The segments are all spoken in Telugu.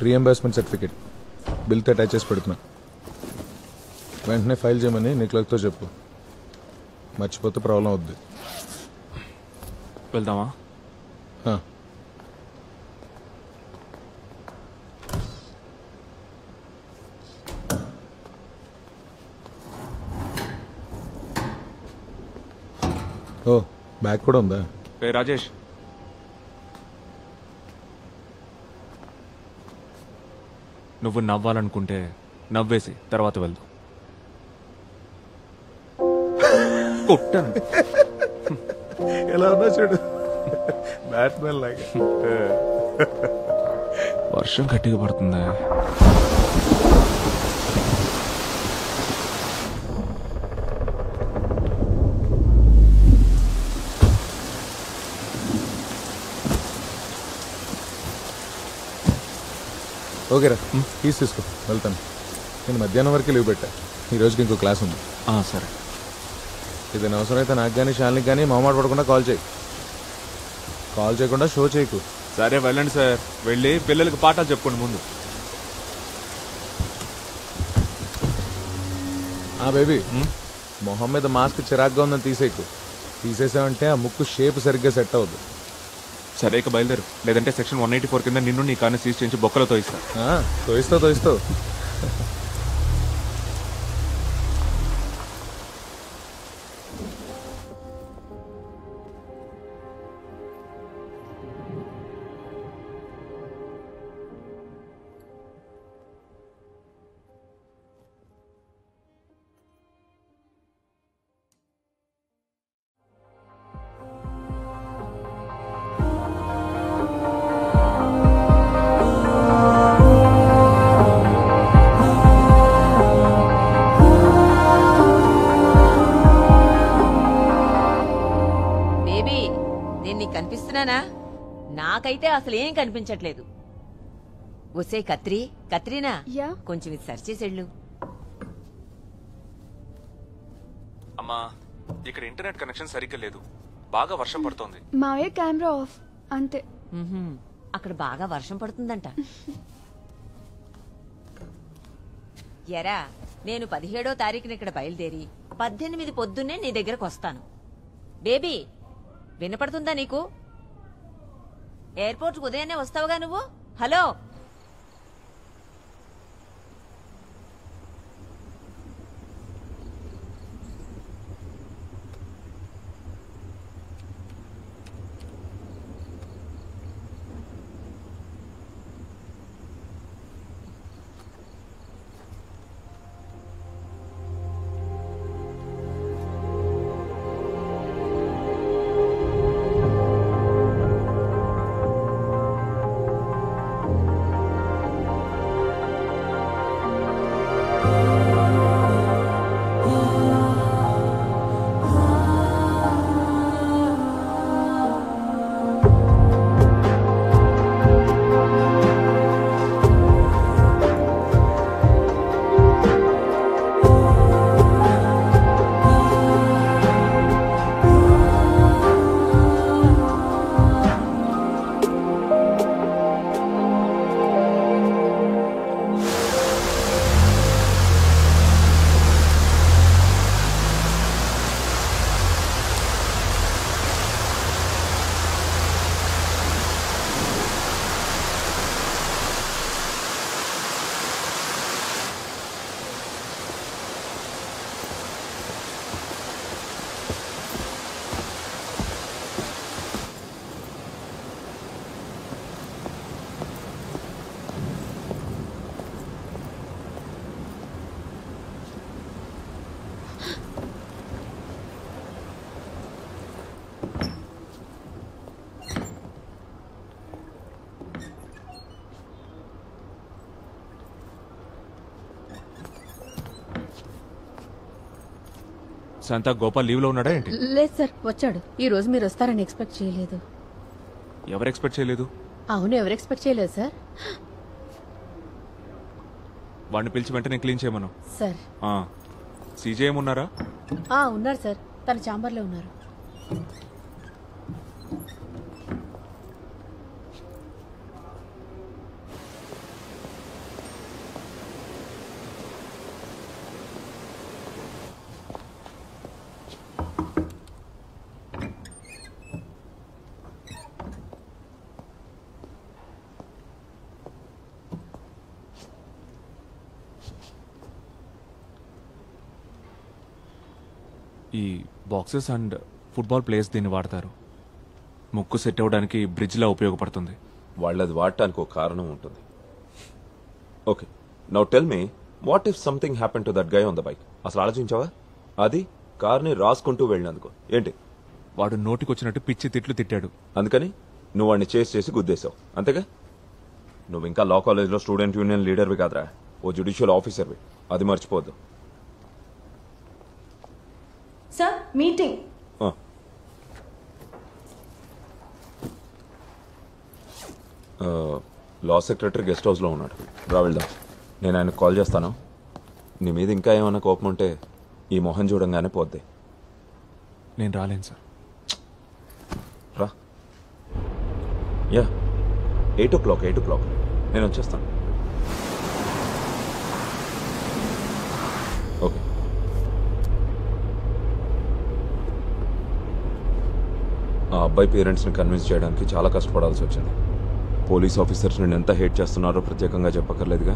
రీఎంబర్స్మెంట్ సర్టిఫికేట్ బిల్తో అటాచ్ చేసి పెడుతున్నా. వెంటనే ఫైల్ చేయమని నీ క్లర్క్తో చెప్పు. మర్చిపోతే ప్రాబ్లం అవుద్ది. వెళ్దామా? ఓ బ్యాగ్ కూడా ఉందా? రాజేష్, నువ్వు నవ్వాలనుకుంటే నవ్వేసి తర్వాత వెళ్దు. కొట్టను. ఎలా ఉన్నా చూడు, బ్యాట్మెన్ లాగా. వర్షం గట్టిగా పడుతుందా? ఓకేరా, కీస్ తీసుకో, వెళ్తాను. నేను మధ్యాహ్నం వరకు లీవ్ పెట్టా. ఈ రోజుకి ఇంకో క్లాస్ ఉంది. సరే. ఏదైనా అవసరం అయితే నాకు కానీ శాలినికి కానీ మొహమాట పడకుండా కాల్ చేయి. కాల్ చేయకుండా షో చేయకు. సరే వెళ్ళండి సార్. వెళ్ళి పిల్లలకి పాఠాలు చెప్పుకోండి ముందు. బేబీ, మొహం మీద మాస్క్ చిరాగ్గా ఉందని తీసేయకు. తీసేసావంటే ఆ ముక్కు షేప్ సరిగ్గా సెట్ అవ్వదు. సరే ఇక బయలుదేరు, లేదంటే సెక్షన్ 184 కింద నిన్ను నీ కాన్ని సీజ్ చేయించి బొక్కలతో ఇస్తా. తోయిస్తావు. నాకైతే అసలు ఏం కనిపించట్లేదు. ఒసే కత్రీనా, కొంచెం ఇది సర్చ్ చేసేళ్ళు. అమ్మా, ఇక్కడ ఇంటర్నెట్ కనెక్షన్ సరిగ్గా లేదు. బాగా వర్షం పడుతోంది. మావయ్య కెమెరా ఆఫ్ అంతే. అక్కడ బాగా వర్షం పడుతుందంట. ఎరా, నేను 17వ తారీఖున ఇక్కడ బయలుదేరి 18 పొద్దున్నే నీ దగ్గరకు వస్తాను. బేబీ, వినపడుతుందా నీకు? ఎయిర్పోర్ట్ ఉదయాన్నే వస్తావుగా నువ్వు. హలో, శాంతా, గోపాల్ లీవ్ లో ఉన్నాడా ఏంటి? లేదు సార్, వచ్చాడు. ఈ రోజు మీరు వస్తారని ఎక్స్పెక్ట్ చేయలేదు. ఎవరు ఎక్స్పెక్ట్ చేయలేదు? అవును, ఎవరు ఎక్స్పెక్ట్ చేయలేదు సార్. వాడిని పిలిచి వెంటనే క్లీన్ చేయమను. సార్. సీజే ఉన్నారా? ఉన్నారు సార్, తన ఛాంబర్లో ఉన్నారు. ఈ బాక్సెస్ అండ్ ఫుట్బాల్ ప్లేయర్స్ దీన్ని వాడతారు. ముక్కు సెట్ అవ్వడానికి బ్రిడ్జ్లా ఉపయోగపడుతుంది. వాళ్ళది వాడటానికి ఒక కారణం ఉంటుంది. Okay, now tell me, what if something happen to that guy on the bike? అసలు ఆలోచించావా? అది కార్ని రాసుకుంటూ వెళ్ళినందుకు ఏంటి? వాడు నోటికొచ్చినట్టు పిచ్చి తిట్లు తిట్టాడు. అందుకని నువ్వు వాడిని చేసి గుద్దేశావు, అంతేగా? నువ్వు ఇంకా లా కాలేజ్లో స్టూడెంట్ యూనియన్ లీడర్వి కాదురా, ఓ జ్యుడిషియల్ ఆఫీసర్వి. అది మర్చిపోద్దు. Sir meeting. Law secretary guest హౌస్లో ఉన్నాడు, రా వెళ్దాం. నేను ఆయనకు కాల్ చేస్తాను. నీ మీద ఇంకా ఏమైనా కోపం ఉంటే ఈ మొహం చూడంగానే పోద్ది. నేను రాలేను సార్. రా. యా, 8 o'clock నేను వచ్చేస్తాను. ఓకే. ఆ అబ్బాయి పేరెంట్స్ని కన్విన్స్ చేయడానికి చాలా కష్టపడాల్సి వచ్చింది. పోలీస్ ఆఫీసర్స్ నేను ఎంత హేట్ చేస్తున్నారో ప్రత్యేకంగా చెప్పక్కర్లేదుగా.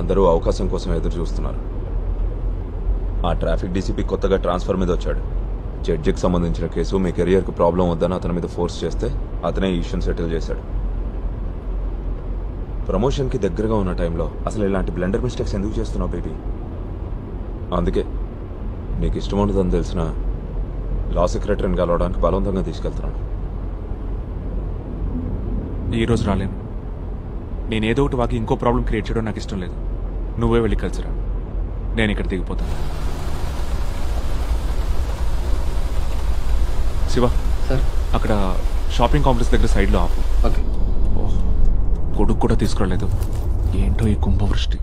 అందరూ అవకాశం కోసం ఎదురు చూస్తున్నారు. ఆ ట్రాఫిక్ డీసీపీ కొత్తగా ట్రాన్స్ఫర్ మీద వచ్చాడు. జడ్జికి సంబంధించిన కేసు మీ కెరియర్కి ప్రాబ్లం వద్దని అతని మీద ఫోర్స్ చేస్తే అతనే ఈ ఇష్యూని సెటిల్ చేశాడు. ప్రమోషన్కి దగ్గరగా ఉన్న టైంలో అసలు ఇలాంటి బ్లెండర్ మిస్టేక్స్ ఎందుకు చేస్తున్నావు బేబీ? అందుకే నీకు ఇష్టం ఉండదని తెలిసిన లా సెక్రటరీని కలవడానికి బలవంతంగా తీసుకెళ్తున్నాను. ఈరోజు రాలేను. నేను ఏదో ఒకటి వాకి ఇంకో ప్రాబ్లం క్రియేట్ చేయడం నాకు ఇష్టం లేదు. నువ్వే వెళ్ళి కలిసిరా, నేను ఇక్కడ దిగిపోతాను. శివ సార్, అక్కడ షాపింగ్ కాంప్లెక్స్ దగ్గర సైడ్లో ఆపు. ఓకే. కొడుకు కూడా తీసుకురాలేదు. ఏంటో ఈ కుంభవృష్టి.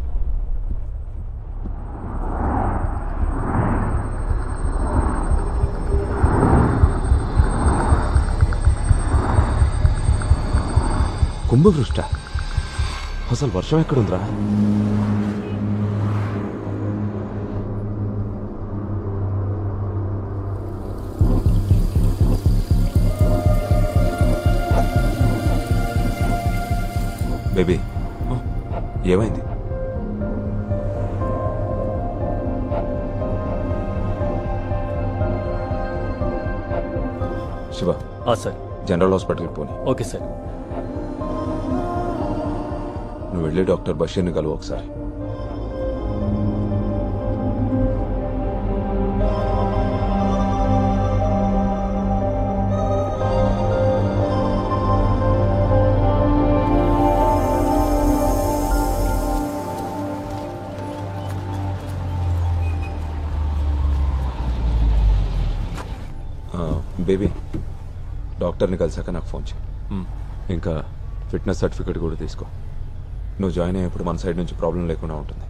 కుంభవృష్ట? అసలు వర్షం ఎక్కడుందిరా? బేబీ, ఏమైంది? శివ, సార్. జనరల్ హాస్పిటల్కి పోనీ. Okay sir. నువ్వు వెళ్ళి డాక్టర్ బషీర్ని కలువు ఒకసారి. బేబీ, డాక్టర్ని కలిసాక నాకు ఫోన్ చేయి. ఇంకా ఫిట్నెస్ సర్టిఫికేట్ కూడా తీసుకో. నువ్వు జాయిన్ అయ్యేప్పుడు మన సైడ్ నుంచి ప్రాబ్లం లేకుండా ఉంటుంది.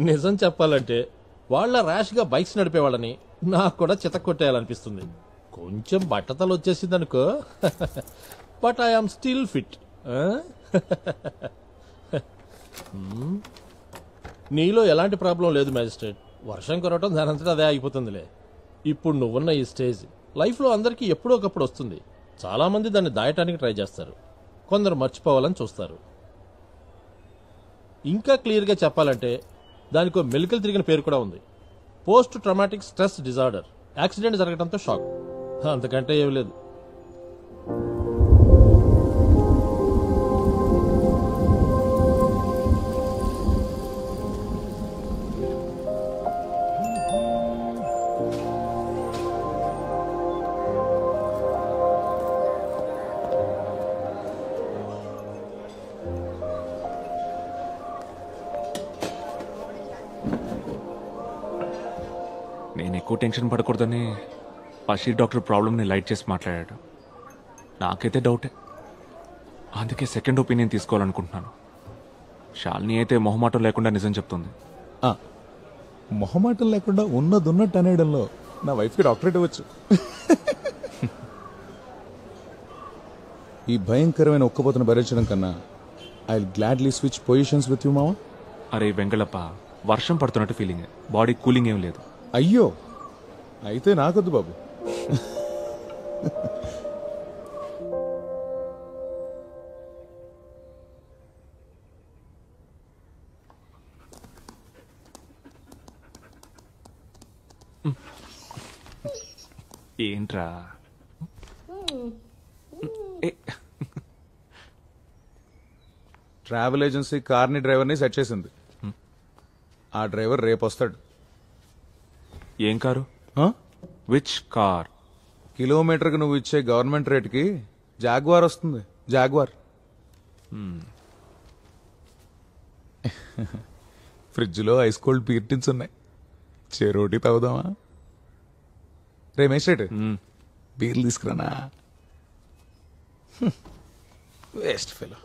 నిజం చెప్పాలంటే వాళ్ళ ర్యాష్గా బైక్స్ నడిపేవాళ్ళని నాకు కూడా చితక్కొట్టేయాలనిపిస్తుంది. కొంచెం బట్టతలు వచ్చేసిందనుకో, but I am still fit. నీలో ఎలాంటి ప్రాబ్లం లేదు మ్యాజిస్ట్రేట్. వర్షం కురవటం దానంతటా అదే ఆగిపోతుందిలే. ఇప్పుడు నువ్వున్న ఈ స్టేజ్ లైఫ్లో అందరికీ ఎప్పుడో ఒకప్పుడు వస్తుంది. చాలామంది దాన్ని దాయటానికి ట్రై చేస్తారు, కొందరు మర్చిపోవాలని చూస్తారు. ఇంకా క్లియర్గా చెప్పాలంటే దానికో మెలికలు తిరిగిన పేరు కూడా ఉంది, post traumatic stress disorder. Accident జరగడంతో షాక్, అంతకంటే ఏం లేదు. నేను ఎక్కువ టెన్షన్ పడకూడదని బషీర్ డాక్టర్ ప్రాబ్లమ్ని లైట్ చేసి మాట్లాడాడు. నాకైతే డౌటే, అందుకే సెకండ్ ఒపీనియన్ తీసుకోవాలనుకుంటున్నాను. శాలిని అయితే మొహమాటం లేకుండా నిజం చెప్తుంది. మొహమాటం లేకుండా ఉన్నట్టు అనేయడంలో నా వైఫ్కి డాక్టరేట్ ఇవ్వచ్చు. ఈ భయంకరమైన ఒక్కపోతను భరించడం కన్నా I gladly switch positions with you మావా. అరే వెంగళప్ప, వర్షం పడుతున్నట్టు ఫీలింగ్, బాడీ కూలింగ్ ఏం లేదు. అయ్యో, అయితే నాకొద్దు బాబు. ఏంట్రా? ట్రావెల్ ఏజెన్సీ కార్ని డ్రైవర్ని సెట్ చేసింది. ఆ డ్రైవర్ రేపు వస్తాడు. ఏం కారు? Which car? కిలోమీటర్కి నువ్వు ఇచ్చే గవర్నమెంట్ రేట్కి జాగ్వార్ వస్తుంది. జాగ్వార్. ఫ్రిడ్జ్లో ఐస్ కోల్డ్ బీర్ టిన్స్ ఉన్నాయి. చెరోటి తాగుదామా? రే మేస్ట్రేట్, బీర్లు తీసుకురానా? Waste fellow.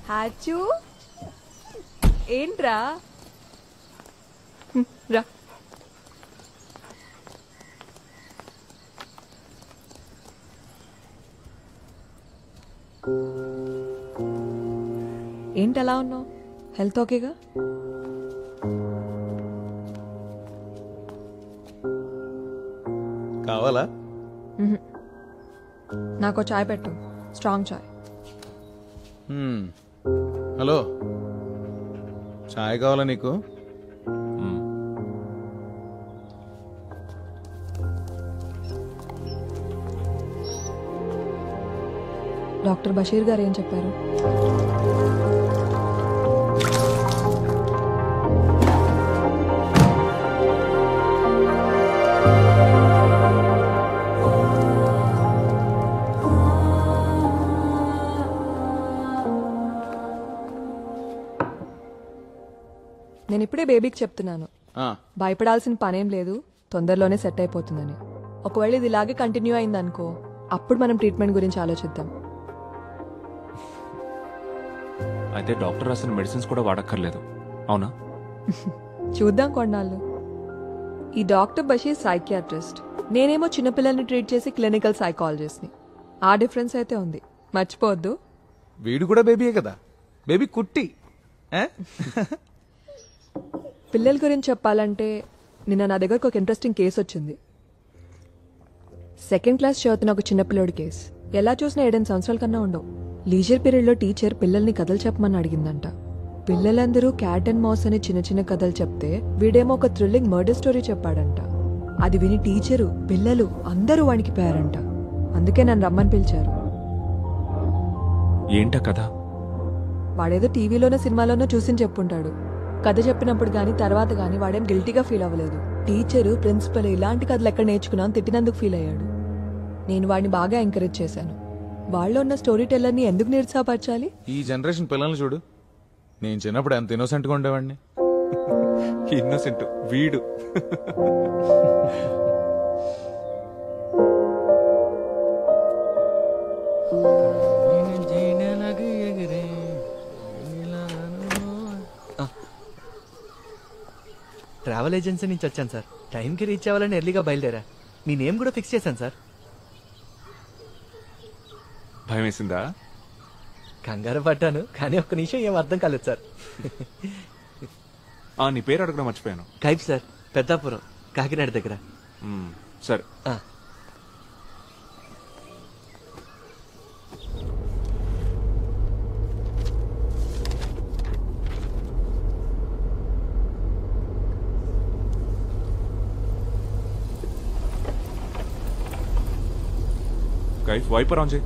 హాచు ఏంట్రా? రా. ఏంటి అలా ఉన్నావు? హెల్త్ ఓకేగా? కావాలా? నాకు చాయ్ పెట్టు, స్ట్రాంగ్ చాయ్. హలో, చాయ్ కావాలా నీకు? డాక్టర్ బషీర్ గారు ఏం చెప్పారు? నేను ఇప్పుడే బేబీకి చెప్తున్నాను, భయపడాల్సిన పనేం లేదు, తొందరలోనే సెట్ అయిపోతుందని. ఒకవేళ ఇది ఇలాగే కంటిన్యూ అయిందనుకో, అప్పుడు మనం ట్రీట్మెంట్ గురించి ఆలోచిద్దాం. అయితే డాక్టర్ రాసిన మెడిసిన్స్ కూడా వాడక్కర్లేదు, అవునా? చూద్దాం కొన్నాళ్ళు. ఈ డాక్టర్ బషీర్ సైకియాట్రిస్ట్, నేనేమో చిన్నపిల్లల్ని ట్రీట్ చేసి క్లినికల్ సైకాలజిస్ట్ని. ఆ డిఫరెన్స్ అయితే ఉంది, మర్చిపోవద్దు. వీడు కూడా బేబీయే కదా, బేబీ కుట్టి. పిల్లల గురించి చెప్పాలంటే నిన్న నా దగ్గరకు ఒక ఇంట్రెస్టింగ్ కేసు వచ్చింది. 2nd క్లాస్ చదువుతున్న ఒక చిన్నపిల్లడి కేసు. ఎలా చూసినా 7 సంవత్సరాల కన్నా ఉండవు. లీజర్ పీరియడ్లో టీచర్ పిల్లల్ని కథలు చెప్పమని అడిగిందంట. పిల్లలందరూ క్యాట్ అండ్ మౌస్ అని చిన్న చిన్న కథలు చెప్తే వీడేమో ఒక థ్రిల్లింగ్ మర్డర్ స్టోరీ చెప్పాడంట. అది విని టీచరు, పిల్లలు అందరూ వణికిపోయారంట. అందుకే నన్ను రమ్మని పిలిచారు. ఏంట కథ? వాడేదో టీవీలోనో సినిమాలోనో చూసి చెప్పుంటాడు. కథ చెప్పినప్పుడు గానీ తర్వాత గానీ వాడేం గిల్టీగా ఫీల్ అవ్వలేదు. టీచరు, ప్రిన్సిపల్ ఇలాంటి కథలు ఎక్కడ నేర్చుకున్నా అని తిట్టినందుకు ఫీల్ అయ్యాడు. నేను వాడిని బాగా ఎంకరేజ్ చేశాను. వాళ్ళలో ఉన్న స్టోరీ టెల్లర్ని ఎందుకు నిరుత్సాహపరచాలి? ఈ జనరేషన్ పిల్లల్ని చూడు. నేను చిన్నప్పుడు ఎంత ఇన్నోసెంట్గా ఉండేవాడిని. ఇన్నోసెంట్ వీడు. ట్రావెల్ ఏజెన్సీ నుంచి వచ్చాను సార్. టైంకి రీచ్ అవ్వాలని ఎర్లీగా బయలుదేరా. మీ నేమ్ కూడా ఫిక్స్ చేశాను సార్. భయం వేసిందా? కంగారు పడ్డాను, కానీ ఒక్క నిమిషం ఏం అర్థం కాలేదు సార్. నీ పేరు అడగడం మర్చిపోయాను. కైప్ సార్, పెద్దాపురం, కాకినాడ దగ్గర. సరే, కైఫ్ వైపర్ ఆన్ చేయి.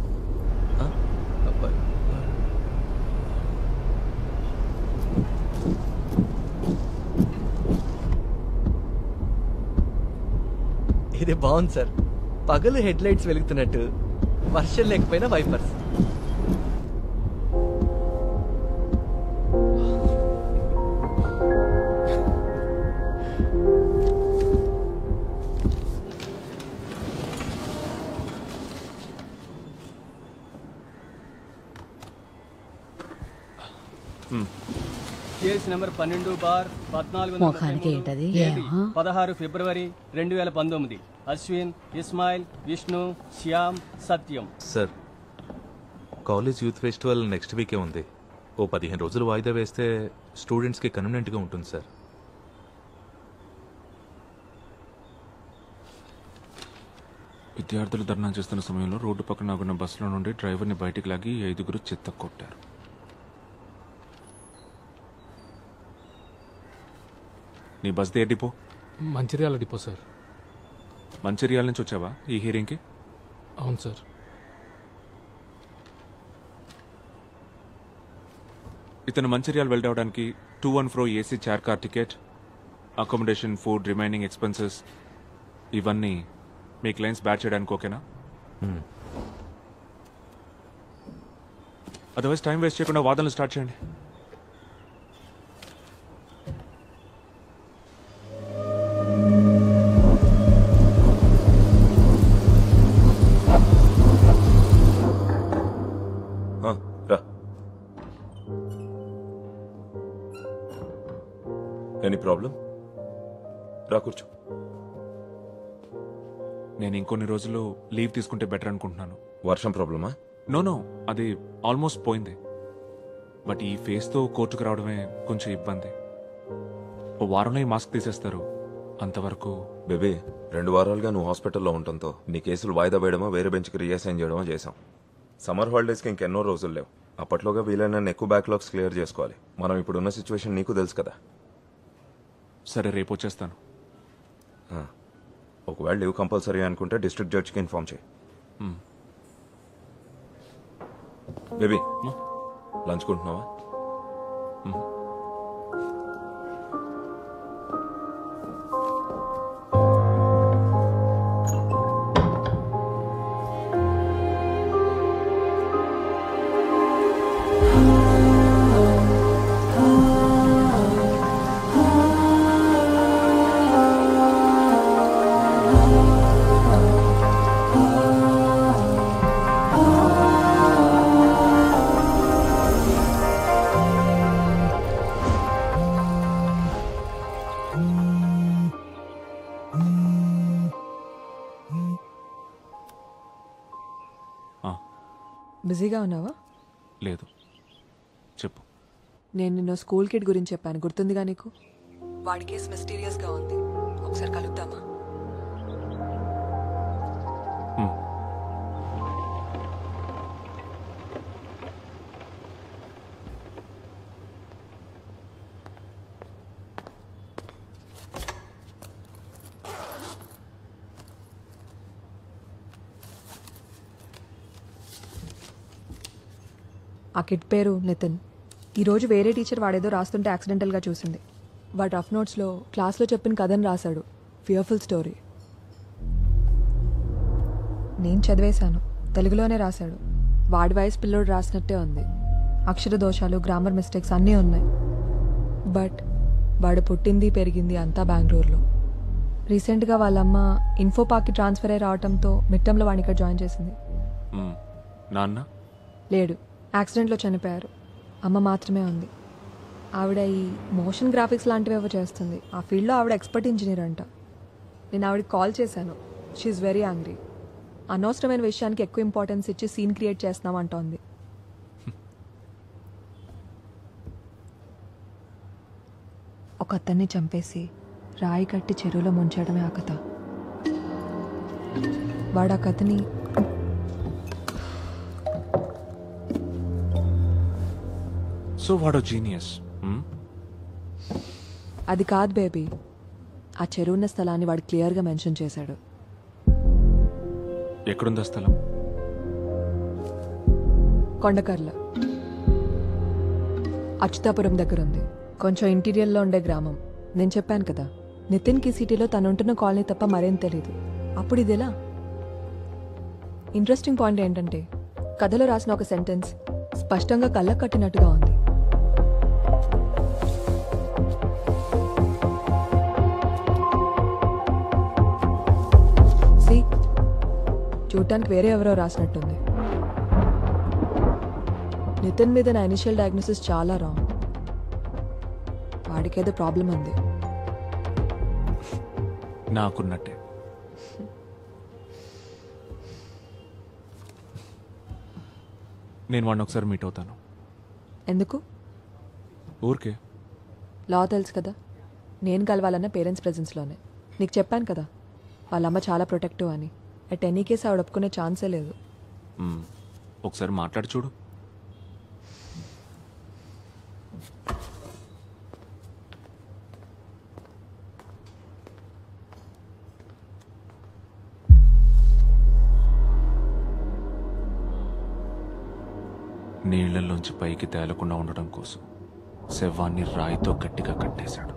ఇది బాగుంది సార్. పగలు హెడ్ లైట్స్ వెలుగుతున్నట్టు, వర్షం లేకపోయినా వైపర్స్. కేసు నెంబర్ 12/14 ముఖానికి ఏంటది? 16 ఫిబ్రవరి 2019. Ashwin, Ismail, Vishnu, Shyam, Satyam. Sir, college youth festival next వీకే ఉంది. ఓ 15 రోజులు వాయిదా వేస్తే స్టూడెంట్స్కి కన్వీనియంట్గా ఉంటుంది సార్. విద్యార్థులు ధర్నా చేస్తున్న సమయంలో రోడ్డు పక్కన ఆగున్న బస్సులో నుండి డ్రైవర్ని బయటికి లాగి 5 చెత్త కొట్టారు. నీ బస్ ఏ depot? Mancherial depot sir. Mancherial నుంచి వచ్చావా ఈ హియరింగ్కి? అవును సార్. ఇతను మంచిర్యాల వెళ్ళడానికి 214 AC chair car ticket, accommodation, food, remaining expenses ఇవన్నీ మీ క్లయింట్స్ బ్యాచ్ చేయడానికి ఓకేనా? అదర్వైజ్ టైం వేస్ట్ చేయకుండా వాదనలు స్టార్ట్ చేయండి. Any problem? రా కూర్చో. నేను ఇంకొన్ని రోజులు లీవ్ తీసుకుంటే బెటర్ అనుకుంటున్నాను. వర్షం ప్రాబ్లమా? నో, అది ఆల్మోస్ట్ పోయింది. బట్ ఈ ఫేస్తో కోర్టుకు రావడమే కొంచెం ఇబ్బంది. ఓ వారంలో ఈ మాస్క్ తీసేస్తారు. అంతవరకు బేబీ, 2 వారాలుగా నువ్వు హాస్పిటల్లో ఉండటంతో నీ కేసులు వాయిదా వేయడమో వేరే బెంచ్కి రీఅసైన్ చేయడమో చేశాం. సమ్మర్ హాలిడేస్కి ఇంకెన్నో రోజులు లేవు. అప్పట్లోగా వీలైన ఎక్కువ బ్యాక్లాగ్స్ క్లియర్ చేసుకోవాలి. మనం ఇప్పుడున్న సిచ్యువేషన్ నీకు తెలుసు కదా. సరే, రేపు వచ్చేస్తాను. ఒకవేళ లీవ్ కంపల్సరీ అనుకుంటే డిస్ట్రిక్ట్ జడ్జికి ఇన్ఫార్మ్ చేయి. బేబీ, లంచ్ కొంటున్నావా? బిజీగా ఉన్నావా? లేదు, చెప్పు. నేను నిన్న స్కూల్ కిడ్ గురించి చెప్పాను, గుర్తుందిగా నీకు? వాడి కేసు మిస్టీరియస్గా ఉంది. ఒకసారి కలుద్దామా? ఆ కిడ్ పేరు నితిన్. ఈరోజు వేరే టీచర్ వాడేదో రాస్తుంటే యాక్సిడెంటల్గా చూసింది. వాడు రఫ్ నోట్స్లో క్లాస్లో చెప్పిన కథను రాశాడు. Fearful story. నేను చదివేశాను. తెలుగులోనే రాశాడు. వాడి వయసు పిల్లోడు రాసినట్టే ఉంది. అక్షర దోషాలు, గ్రామర్ మిస్టేక్స్ అన్నీ ఉన్నాయి. బట్ వాడు పుట్టింది పెరిగింది అంతా బెంగళూరులో. రీసెంట్గా వాళ్ళమ్మ ఇన్ఫో పార్క్కి ట్రాన్స్ఫర్ అయ్యి రావడంతో మిట్టంలో వాడిని ఇక్కడ జాయిన్ చేసింది. నాన్న లేడు, యాక్సిడెంట్లో చనిపోయారు. అమ్మ మాత్రమే ఉంది. ఆవిడ ఈ మోషన్ గ్రాఫిక్స్ లాంటివి ఏవో చేస్తుంది. ఆ ఫీల్డ్లో ఆవిడ ఎక్స్పర్ట్ ఇంజనీర్ అంట. నేను ఆవిడకి కాల్ చేశాను. She very angry. అనవసరమైన విషయానికి ఎక్కువ ఇంపార్టెన్స్ ఇచ్చి సీన్ క్రియేట్ చేస్తున్నాం అంటోంది. ఒక అతన్ని చంపేసి రాయి కట్టి చెరువులో ముంచడమే ఆ కథ. వాడు ఆ కథని సో వాడు జీనియస్. అది కాదు బేబీ. ఆ చెరువున్న స్థలాన్ని వాడు క్లియర్గా మెన్షన్ చేశాడు. ఎక్కడుందా స్థలం? కొండకర్ల, అచ్యుతాపురం దగ్గర ఉంది. కొంచెం ఇంటీరియర్లో ఉండే గ్రామం. నేను చెప్పాను కదా, నితిన్కి సిటీలో తను ఉంటున్న కాలనీ తప్ప మరేం తెలీదు. అప్పుడు ఇదెలా? ఇంట్రెస్టింగ్ పాయింట్ ఏంటంటే కథలో రాసిన ఒక సెంటెన్స్ స్పష్టంగా కళ్ళకు కట్టినట్టుగా ఉంది. సి, చూడటానికి వేరే ఎవరో రాసినట్టుంది. నితిన్ మీద నా ఇనిషియల్ డయాగ్నోసిస్ చాలా రాంగ్. వాడికేదో ప్రాబ్లం ఉంది. నాకున్నట్టే. నేను వాడిని ఒకసారి మీట్ అవుతాను. ఎందుకు? ఊరికే. లా తెలుసు కదా, నేను కలవాలన్న పేరెంట్స్ ప్రెజెన్స్లోనే. నీకు చెప్పాను కదా, వాళ్ళమ్మ చాలా ప్రొటెక్టివ్ అని. అట్ ఎనీ కేసు ఆవిడ ఒప్పుకునే ఛాన్సే లేదు. ఒకసారి మాట్లాడి చూడు. నీళ్లలోంచి పైకి తేలకుండా ఉండడం కోసం శవాన్ని రాయితో గట్టిగా కట్టేశాడు.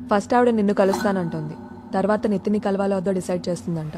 ఫస్ట్ ఆవిడ నిన్ను కలుస్తానంటుంది, తర్వాత నితిన్ని కలవాలో వద్దో డిసైడ్ చేస్తుందంట.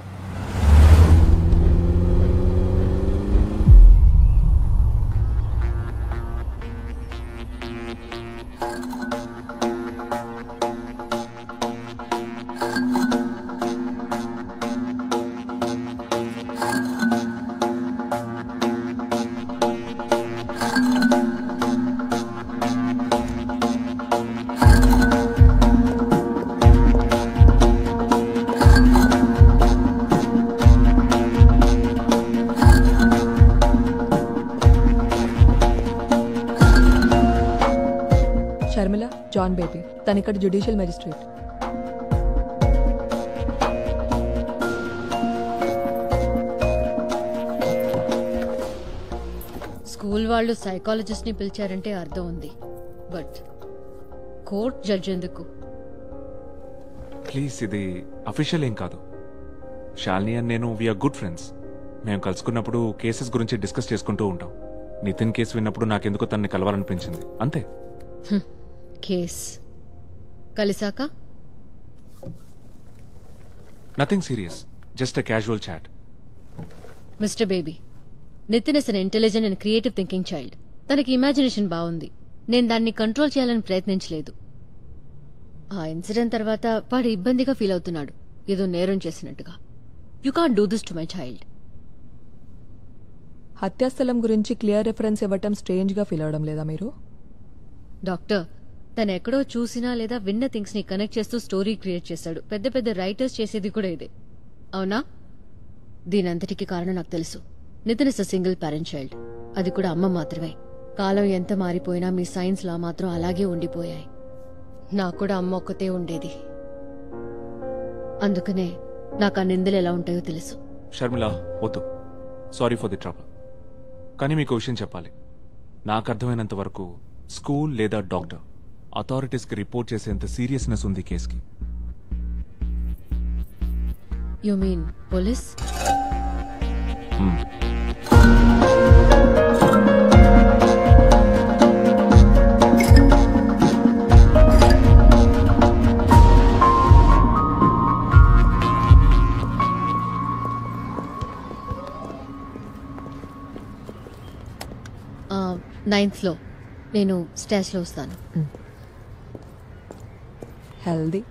షర్మిల, జాన్ బేబీ, తను ఇక్కడ జ్యుడిషియల్ మెజిస్ట్రేట్. స్కూల్ వాళ్ళు సైకాలజిస్ట్ ని పిలిచారంటే అర్థం ఉంది, బట్ కోర్ట్ జడ్జ్ ఎందుకు? ప్లీజ్, ఇది అఫీషియల్ ఏం కాదు. శాలిని అండ్ నేను వీఆర్ గుడ్ ఫ్రెండ్స్. మేము కలుసుకున్నప్పుడు కేసెస్ గురించి డిస్కస్ చేసుకుంటూ ఉంటాం. నితిన్ కేసు విన్నప్పుడు నాకెందుకో తనని కలవాలనిపించింది, అంతే. కేస్ కలిసాక nothing serious, just a casual chat. Mister baby, Nitin is an intelligent and creative thinking child. తనకి ఇమాజినేషన్ బాగుంది. నేను దాన్ని కంట్రోల్ చేయాలని ప్రయత్నించలేదు. ఆ ఇన్సిడెంట్ తర్వాత వాడు ఇబ్బందిగా ఫీల్ అవుతున్నాడు, ఏదో నేరం చేసినట్టుగా. You can't do this to my child. హత్యాస్థలం గురించి క్లియర్ రిఫరెన్స్ ఇవ్వటం స్ట్రేంజ్ గా ఫీల్ అవడం లేదా మీరు? డాక్టర్, తను ఎక్కడో చూసినా లేదా విన్న థింగ్స్ ని కనెక్ట్ చేస్తూ స్టోరీ క్రియేట్ చేశాడు. పెద్ద పెద్ద రైటర్స్ చేసేది కూడా ఇదే, అవునా? దీనంతటికి కారణం నాకు తెలుసు. Nitin is a single parent child, అది కూడా అమ్మ మాత్రమే. కాలం ఎంత మారిపోయినా మీ సైన్స్ లా మాత్రం అలాగే ఉండిపోయాయి. నాకు కూడా అమ్మ ఒక్కతే ఉండేది, అందుకనే నాకు ఆ నిందలు ఎలా ఉంటాయో తెలుసు. షర్మిల, వద్దు. Sorry for the trouble. కానీ మీకు విషయం చెప్పాలి. నాకు అర్థమైనంత వరకు స్కూల్ లేదా డాక్టర్ అథారిటీస్కి రిపోర్ట్ చేసేంత సీరియస్నెస్ ఉంది కేసుకి. You mean police? నైన్త్ లో నేను స్టేజ్ లో వస్తాను. హెల్దీ.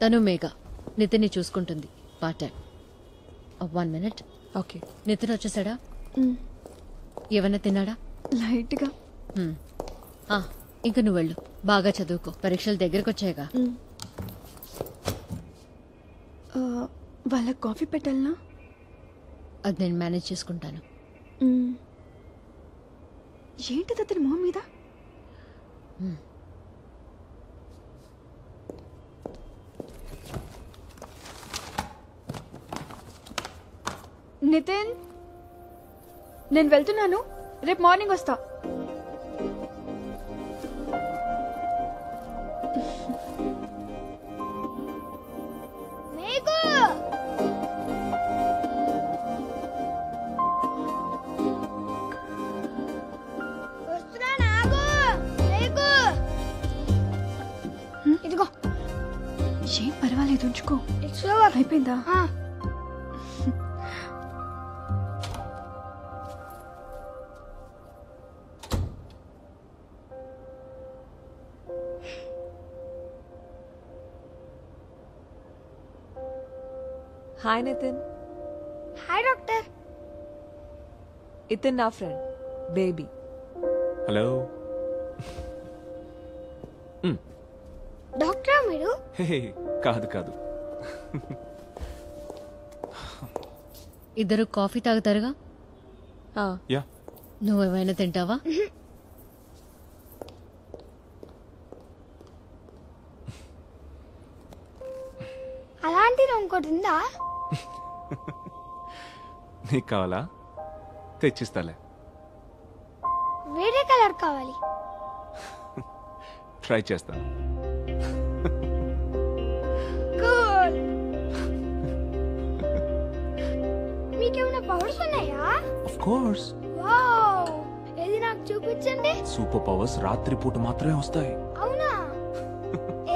తను మేఘ నితిన్ని చూసుకుంటుంది part time. 1 minute. Okay. Nitin వచ్చేసాడా? ఏమన్నా తిన్నాడా? లైట్గా. ఇంక నువ్వు వెళ్ళు, బాగా చదువుకో, పరీక్షలు దగ్గరకు వచ్చాయిగా. వాళ్ళకి కాఫీ పెట్టాలనా? అది నేను మేనేజ్ చేసుకుంటాను. ఏంటిది అతని మొహం మీద? నితిన్, నేను వెళ్తున్నాను, రేపు మార్నింగ్ వస్తా. ఇదిగో. ఏం పర్వాలేదు, ఉంచుకో. అయిపోయిందా? హాయ్ నితిన్. Hi doctor. ఇతన్ నా ఫ్రెండ్ బేబీ. హలో. డాక్టరా మీరు? హే కాదు కాదు. ఇద్దరు కాఫీ తాగుతారుగా? యా. నువ్వేమైనా తింటావా? అలాంటిది ఇంకోటి ఉందా? నీకు కావాలా? తెచ్చిస్తాలే. వేరే కలర్ కావాలి. ట్రై చేస్తాను. మీకేమైనా పవర్స్ ఉన్నాయా? Of course. వావ్, ఏది నాకు చూపించండి. సూపర్ పవర్స్ రాత్రిపూట మాత్రమే వస్తాయి. అవునా?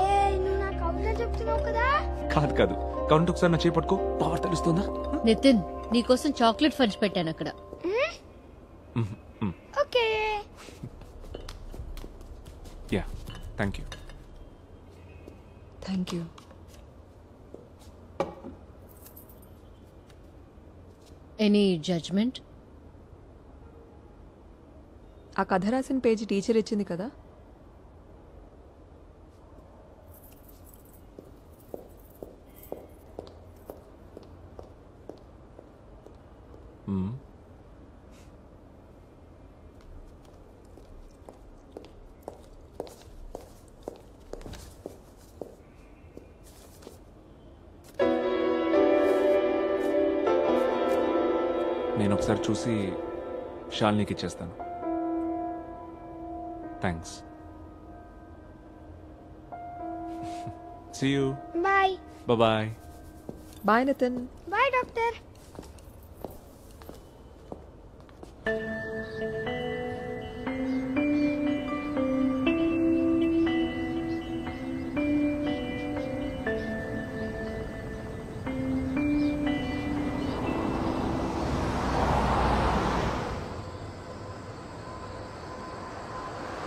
ఏ నువ్వు నాకు అవునా చెప్తున్నావు కదా? కాదు కాదు, కౌంట్ ఒకసారి నా చేపట్టుకో, పవర్ తెలుస్తుందా? నితిన్, నీకోసం చాక్లెట్ ఫడ్జ్ పెట్టాను అక్కడ. Okay. Yeah, thank you. Thank you. Any judgement? ఆ కథ రాసిన పేజీ టీచర్ ఇచ్చింది కదా. నేను ఒకసారి చూసి షాల్నీకి ఇచ్చేస్తాను. Thanks. See you. Bye. Bye. Bye Nitin. Bye doctor.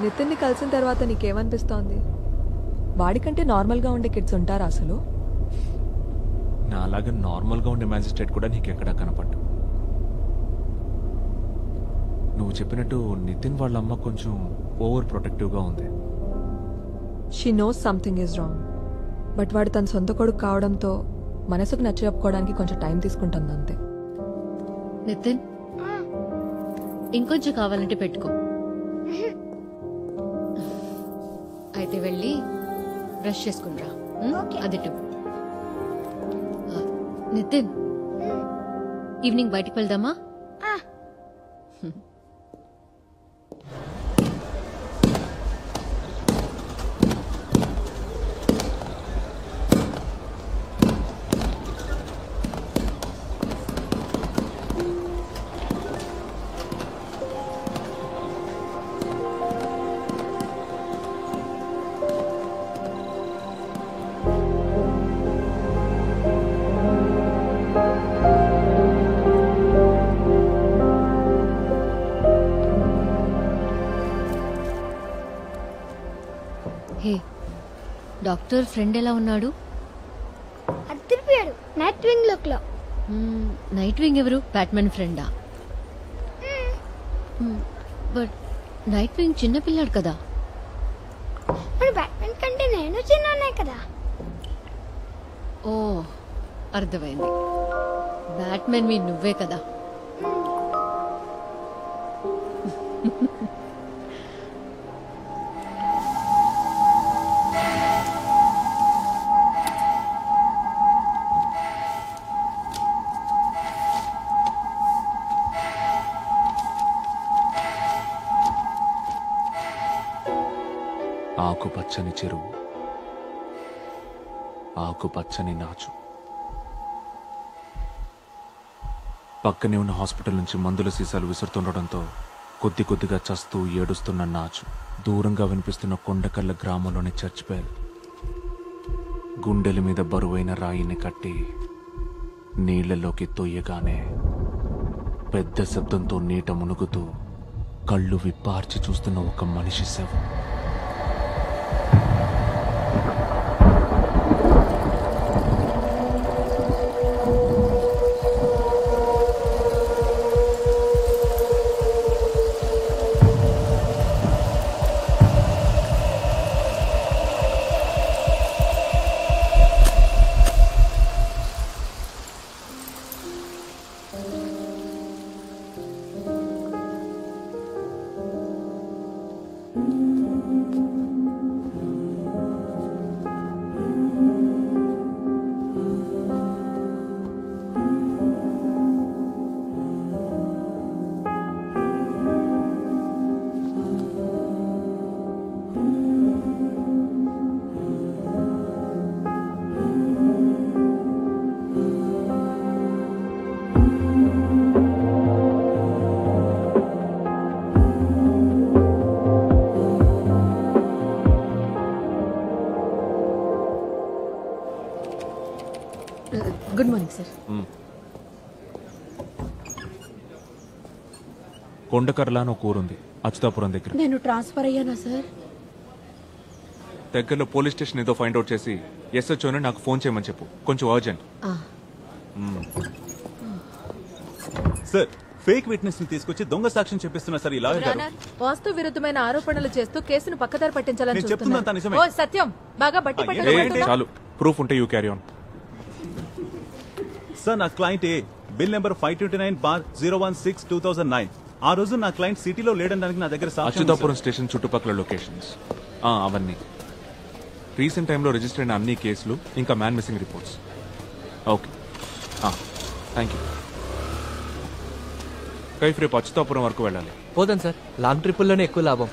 నితిన్ని కలిసిన తర్వాత నీకేమనిపిస్తోంది? వాడికంటే నార్మల్గా ఉండే కిడ్స్ ఉంటారా అసలు? నా అలాగే నార్మల్గా ఉండే మ్యాజిస్ట్రేట్ కూడా నీకు ఎక్కడా కనపడ్డు. నువ్వు చెప్పినట్టు నితిన్ వాళ్ళ అమ్మ కొంచెం ఓవర్ ప్రొటెక్టివ్గా ఉంది. She knows something is wrong, but వాడు తన సొంత కొడుకు కావడంతో మనసుకు నచ్చ చెప్పుకోవడానికి కొంచెం టైం తీసుకుంటుంది అంతే. నితిన్, ఇంకొంచెం కావాలంటే పెట్టుకో. అయితే వెళ్ళి బ్రష్ చేసుకుంటా. అది నితిన్, ఈవినింగ్ బయటికి వెళ్దామా? హే, డాక్టర్ ఫ్రెండ్ ఎలా ఉన్నాడు? అయిపోయాడు నైట్ వింగ్ లో. నైట్ వింగ్ ఎవరు? బ్యాట్మెన్ ఫ్రెండా? బట్ నైట్ వింగ్ చిన్నపిల్లాడు కదా. మరి బ్యాట్మెన్ కంటే నేను చిన్ననే కదా. ఓ అర్థమైంది. బ్యాట్మెన్ మీ నువ్వే కదా. ఆకుపచ్చని చెరువు, ఆకుపచ్చని నాచు. పక్కనే ఉన్న హాస్పిటల్ నుంచి మందుల సీసాలు విసురుతుండటంతో కొద్ది కొద్దిగా చస్తూ ఏడుస్తున్న నాచు దూరంగా వినిపిస్తున్న కొండకల్ల గ్రామంలోని చర్చ్ బెల్. గుండెల మీద బరువైన రాయిని కట్టి నీళ్లలోకి తొయ్యగానే పెద్ద శబ్దంతో నీట మునుగుతూ కళ్ళు విప్పార్చి చూస్తున్న ఒక మనిషి శవం. Good morning sir. కొండకర్ల అని ఒక ఊరుంది అచ్యుతాపురం దగ్గర. నేను ట్రాన్స్ఫర్ అయ్యానా సార్? దగ్గరలో పోలీస్ స్టేషన్ ఏదో ఫైండ్ అవుట్ చేసి ఎస్హెచ్ఓని నాకు ఫోన్ చేయమని చెప్పు, కొంచెం అర్జెంట్. సార్, ఫేక్ విట్నెస్ ని తీసుకొచ్చి దొంగ సాక్ష్యం చెప్పిస్తున్నా సార్. ఇలా వాస్తు విరుద్ధమైన ఆరోపణలు చేస్తూ కేసును పక్కదారి పట్టించాలని నేను చెప్తున్నా నిజమే. ఓ సత్యం, బాగా బట్టి పట్టాలి. చాలు, ప్రూఫ్ ఉంటే యూ క్యారీ ఆన్. సార్, నా క్లయింట్ ఏ బిల్ నెంబర్ 529/016/2009. ఆ రోజు నా క్లయింట్ సిటీలో లేడనడానికి నా దగ్గర సాక్ష్యం ఉంది, అచ్యుతాపురం స్టేషన్ చుట్టుపక్కల లొకేషన్స్ అవన్నీ. రీసెంట్ టైంలో రిజిస్టర్ అయిన అన్ని కేసులు, ఇంకా man missing reports. Okay, thank you. Kaif రేపు అచ్యుతాపురం వరకు వెళ్ళాలి. పోదాం సార్, లాంగ్ ట్రిప్పుల్లోనే ఎక్కువ లాభం.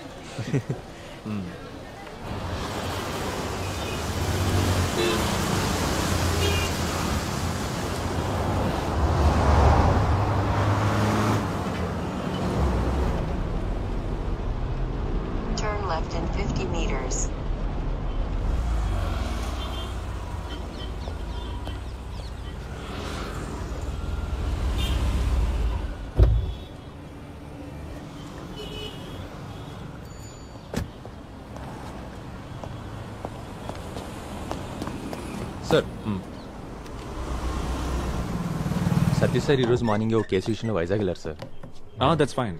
Turn left in 50 meters. Sir, Satya sir ఈరోజు మార్నింగ్ ఒక కేసు విషయంలో వైజాగ్ వెళ్ళారు సార్. That's fine.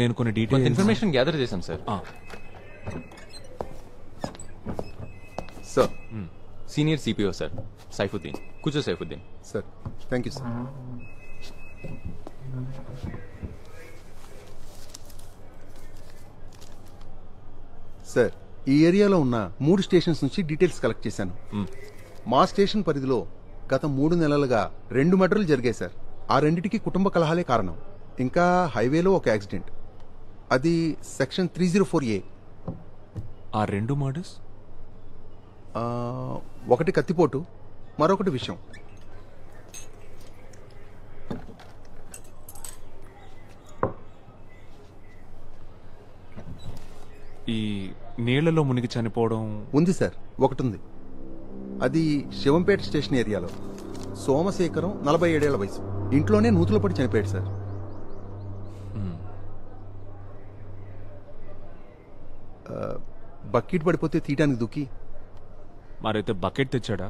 నేను కొన్ని డీటెయిల్స్ ఇన్ఫర్మేషన్ గ్యాదర్ చేశాం sir. Sir, senior CPO sir Saifuddin. కూర్చో Saifuddin. Sir, thank you sir. Sir, ఈ ఏరియాలో ఉన్న 3 స్టేషన్స్ నుంచి డీటెయిల్స్ కలెక్ట్ చేశాను. మా స్టేషన్ పరిధిలో గత 3 నెలలుగా 2 మర్డర్లు జరిగాయి సార్. ఆ రెండిటికి కుటుంబ కలహాలే కారణం. ఇంకా హైవేలో ఒక యాక్సిడెంట్, అది సెక్షన్ 304A. ఆ 2 మర్డర్స్? ఒకటి కత్తిపోటు, మరొకటి విషం. ఈ నీళ్లలో మునిగి చనిపోవడం ఉంది సార్, ఒకటి ఉంది. అది శివంపేట స్టేషన్ ఏరియాలో. సోమశేఖరం, 47 ఏళ్ల వయసు. ఇంట్లోనే నూతులో పడి చనిపోయాడు సార్. బకెట్ పడిపోతే తీయడానికి దుక్కి. మరైతే బకెట్ తెచ్చాడా?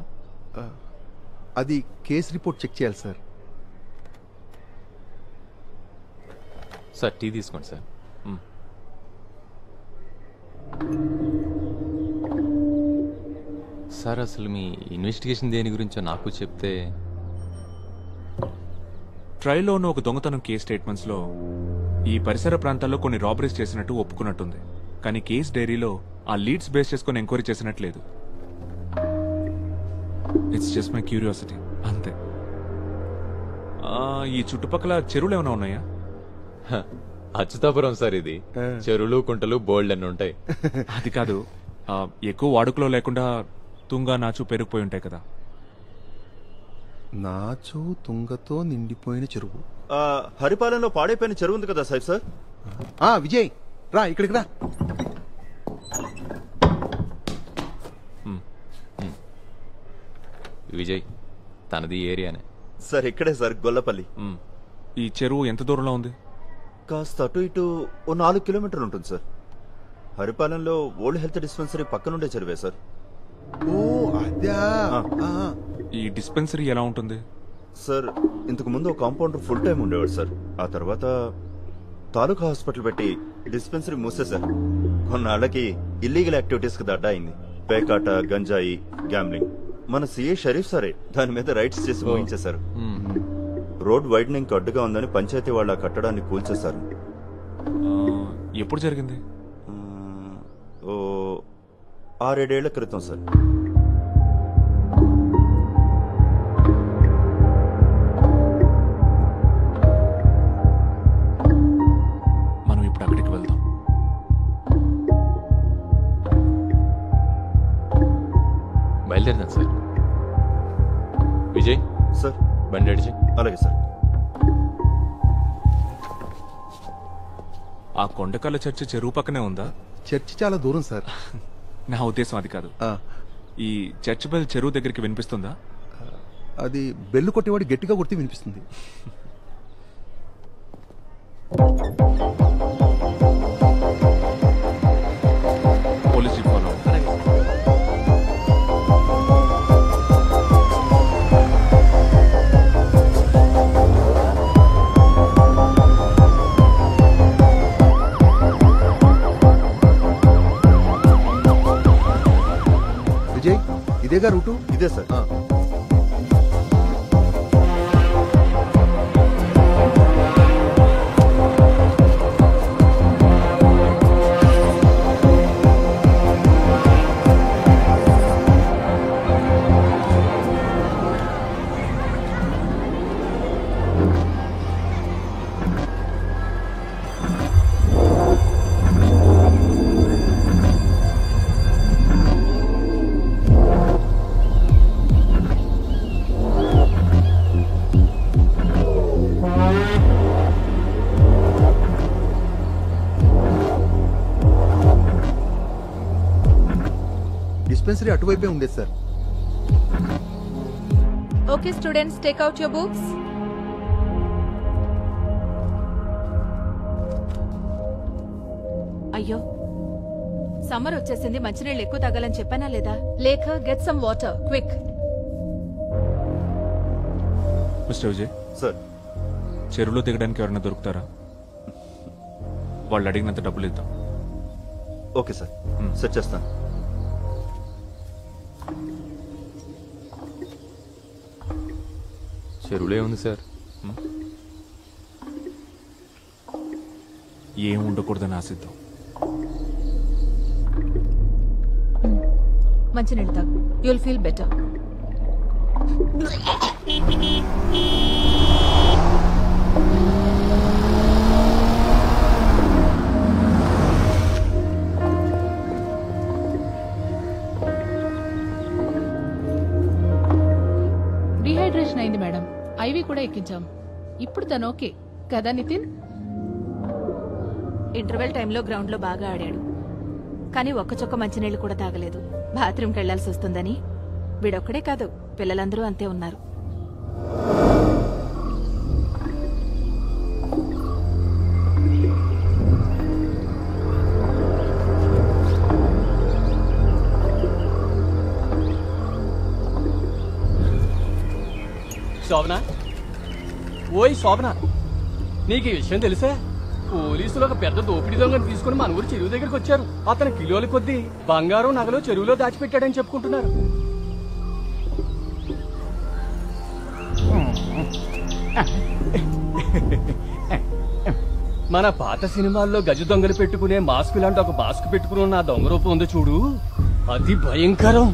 అది కేసు రిపోర్ట్ చెక్ చేయాలి సార్. సార్ టీ తీసుకోండి సార్. సార్ అసలు మీ ఇన్వెస్టిగేషన్ దేని గురించో నాకు చెప్తే. ట్రైల్లో ఉన్న ఒక దొంగతనం కేస్ స్టేట్మెంట్స్లో ఈ పరిసర ప్రాంతాల్లో కొన్ని రాబరీస్ చేసినట్టు ఒప్పుకున్నట్టుంది. కానీ కేస్ డైరీలో ఆ లీడ్స్ బేస్ చేసుకుని ఎంక్వైరీ చేసినట్లేదు. ఇట్స్ జస్ట్ మై క్యూరియాసిటీ అంతే. ఈ చుట్టుపక్కల చెరువులు ఏమైనా ఉన్నాయా? అచ్యుతాపురం సార్ ఇది. చెరువులు కుంటలు బోల్డ్ అన్ని ఉంటాయి. అది కాదు, ఎక్కువ వాడుకలో లేకుండా తుంగ నాచు పెరిగిపోయి ఉంటాయి కదా. నాచు తుంగతో నిండిపోయిన చెరువు. హరిపాలెంలో పాడైపోయిన చెరువు ఉంది కదా సార్. విజయ్ రా ఇక్కడికి రా. విజయ్ తనది ఏరియానే సార్. ఇక్కడే సార్, గొల్లపల్లి. ఈ చెరువు ఎంత దూరంలో ఉంది? కాస్త అటు ఇటు ఓ 4 కిలోమీటర్లు ఉంటుంది సార్. హరిపాలెంలో ఓల్డ్ హెల్త్ డిస్పెన్సరీ పక్కనుండే చెరువే సార్. ఓ అదా. ఈ డిస్పెన్సరీ ఎలా ఉంటుంది సార్? ఇంతకు ముందు ఒక కాంపౌండర్ ఫుల్ టైం ఉండేవాడు సార్. ఆ తర్వాత తాలూకా హాస్పిటల్ పెట్టి డిస్పెన్సరీ మూసేశారు. కొన్నాళ్ళకి ఇల్లీగల్ యాక్టివిటీస్ కి అడ్డా అయింది. పేకాట, గంజాయి, గ్యాంబ్లింగ్. మన సిఐ షరీఫ్ సారే దాని మీద రైట్స్ చేసి ముగించేశారు. రోడ్ వైడనింగ్ అడ్డుగా ఉందని పంచాయతీ వాళ్ళ కట్టడాన్ని కూల్చేశారు. ఎప్పుడు జరిగింది? ఓ 6-7 ఏళ్ల క్రితం సార్. మనం ఇప్పుడు అక్కడికి వెళ్దాం. బయలుదేరదాం సార్. విజయ్ సార్ బండి అడిచి. అలాగే సార్. ఆ కొండకల్ల చర్చి చెరువు పక్కనే ఉందా? చర్చి చాలా దూరం సార్. నా ఉద్దేశం అది కాదు. ఈ చర్చ్ బెల్ చెరువు దగ్గరికి వినిపిస్తుందా? అది బెల్లు కొట్టేవాడు గట్టిగా కొడితే వినిపిస్తుంది. Police jeep follow. విజయ్ ఇదేగా రూటు? ఇదే సార్. డిస్పెన్సరీ అటువైపే ఉండేది sir. Okay students, take out your books. అయ్యో, సమ్మర్ వచ్చేసింది. మంచినీళ్ళు ఎక్కువ తాగాలని చెప్పానా లేదా? లేక get some water quick. Mister Vijay sir, చెరువులో దిగడానికి ఎవరైనా దొరుకుతారా? వాళ్ళు అడిగినంత డబ్బులు ఇద్దాం. ఓకే సార్, సెట్ చేస్తాను. చెరువులే ఉంది సార్. ఏం ఉండకూడదని ఆశిద్దాం. మంచినీళ్ళు తాగు, యుల్ ఫీల్ బెటర్. డిహైడ్రేషన్ అయింది మేడం. ఐవి కూడా ఎక్కించాం. ఇప్పుడు తను ఓకే కదా నితిన్? ఇంటర్వెల్ టైంలో గ్రౌండ్ లో బాగా ఆడాడు, కానీ ఒక్క చొక్క మంచినీళ్ళు కూడా తాగలేదు. బాత్రూమ్కి వెళ్లాల్సి వస్తుందని. వీడొక్కడే కాదు, పిల్లలందరూ అంతే ఉన్నారు. శోభన, ఓయ్ శోభన, నీకు ఈ విషయం తెలుసా? పోలీసులు ఒక పెద్ద దోపిడీ దొంగను తీసుకుని మన ఊరు చెరువు దగ్గరికి వచ్చారు. అతను కిలోల కొద్దీ బంగారం నగలు చెరువులో దాచిపెట్టాడని చెప్పుకుంటున్నారు. మన పాత సినిమాల్లో గజ దొంగలు పెట్టుకునే మాస్క్ లాంటి ఒక మాస్క్ పెట్టుకుని ఉన్న ఆ దొంగ రూపం ఉందో చూడు, అది భయంకరం.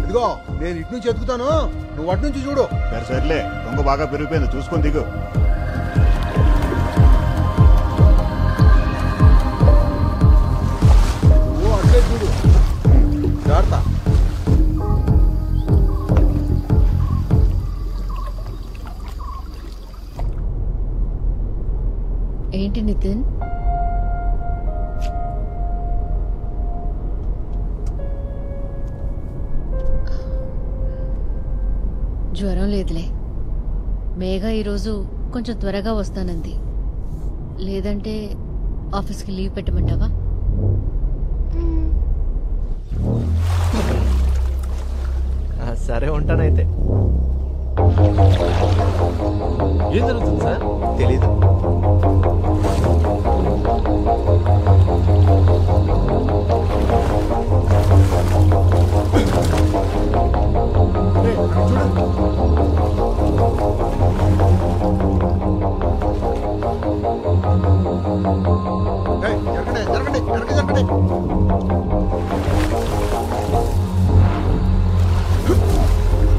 ఇదిగో నేను ఇటు నుంచి ఎదుగుతాను, నువ్వు అటు నుంచి చూడు. సర్లే, దొంగ బాగా పెరిగిపోయింది, చూసుకొని దిగు. అట్లే చూడు, జాగ్రత్త. ఏంటి నితిన్, జ్వరం లేదులే. మేఘ ఈరోజు కొంచెం త్వరగా వస్తానంది. లేదంటే ఆఫీస్కి లీవ్ పెట్టమంటావా? సరే ఉంటానైతే. ఏం జరుగుతుంది సార్? తెలీదు.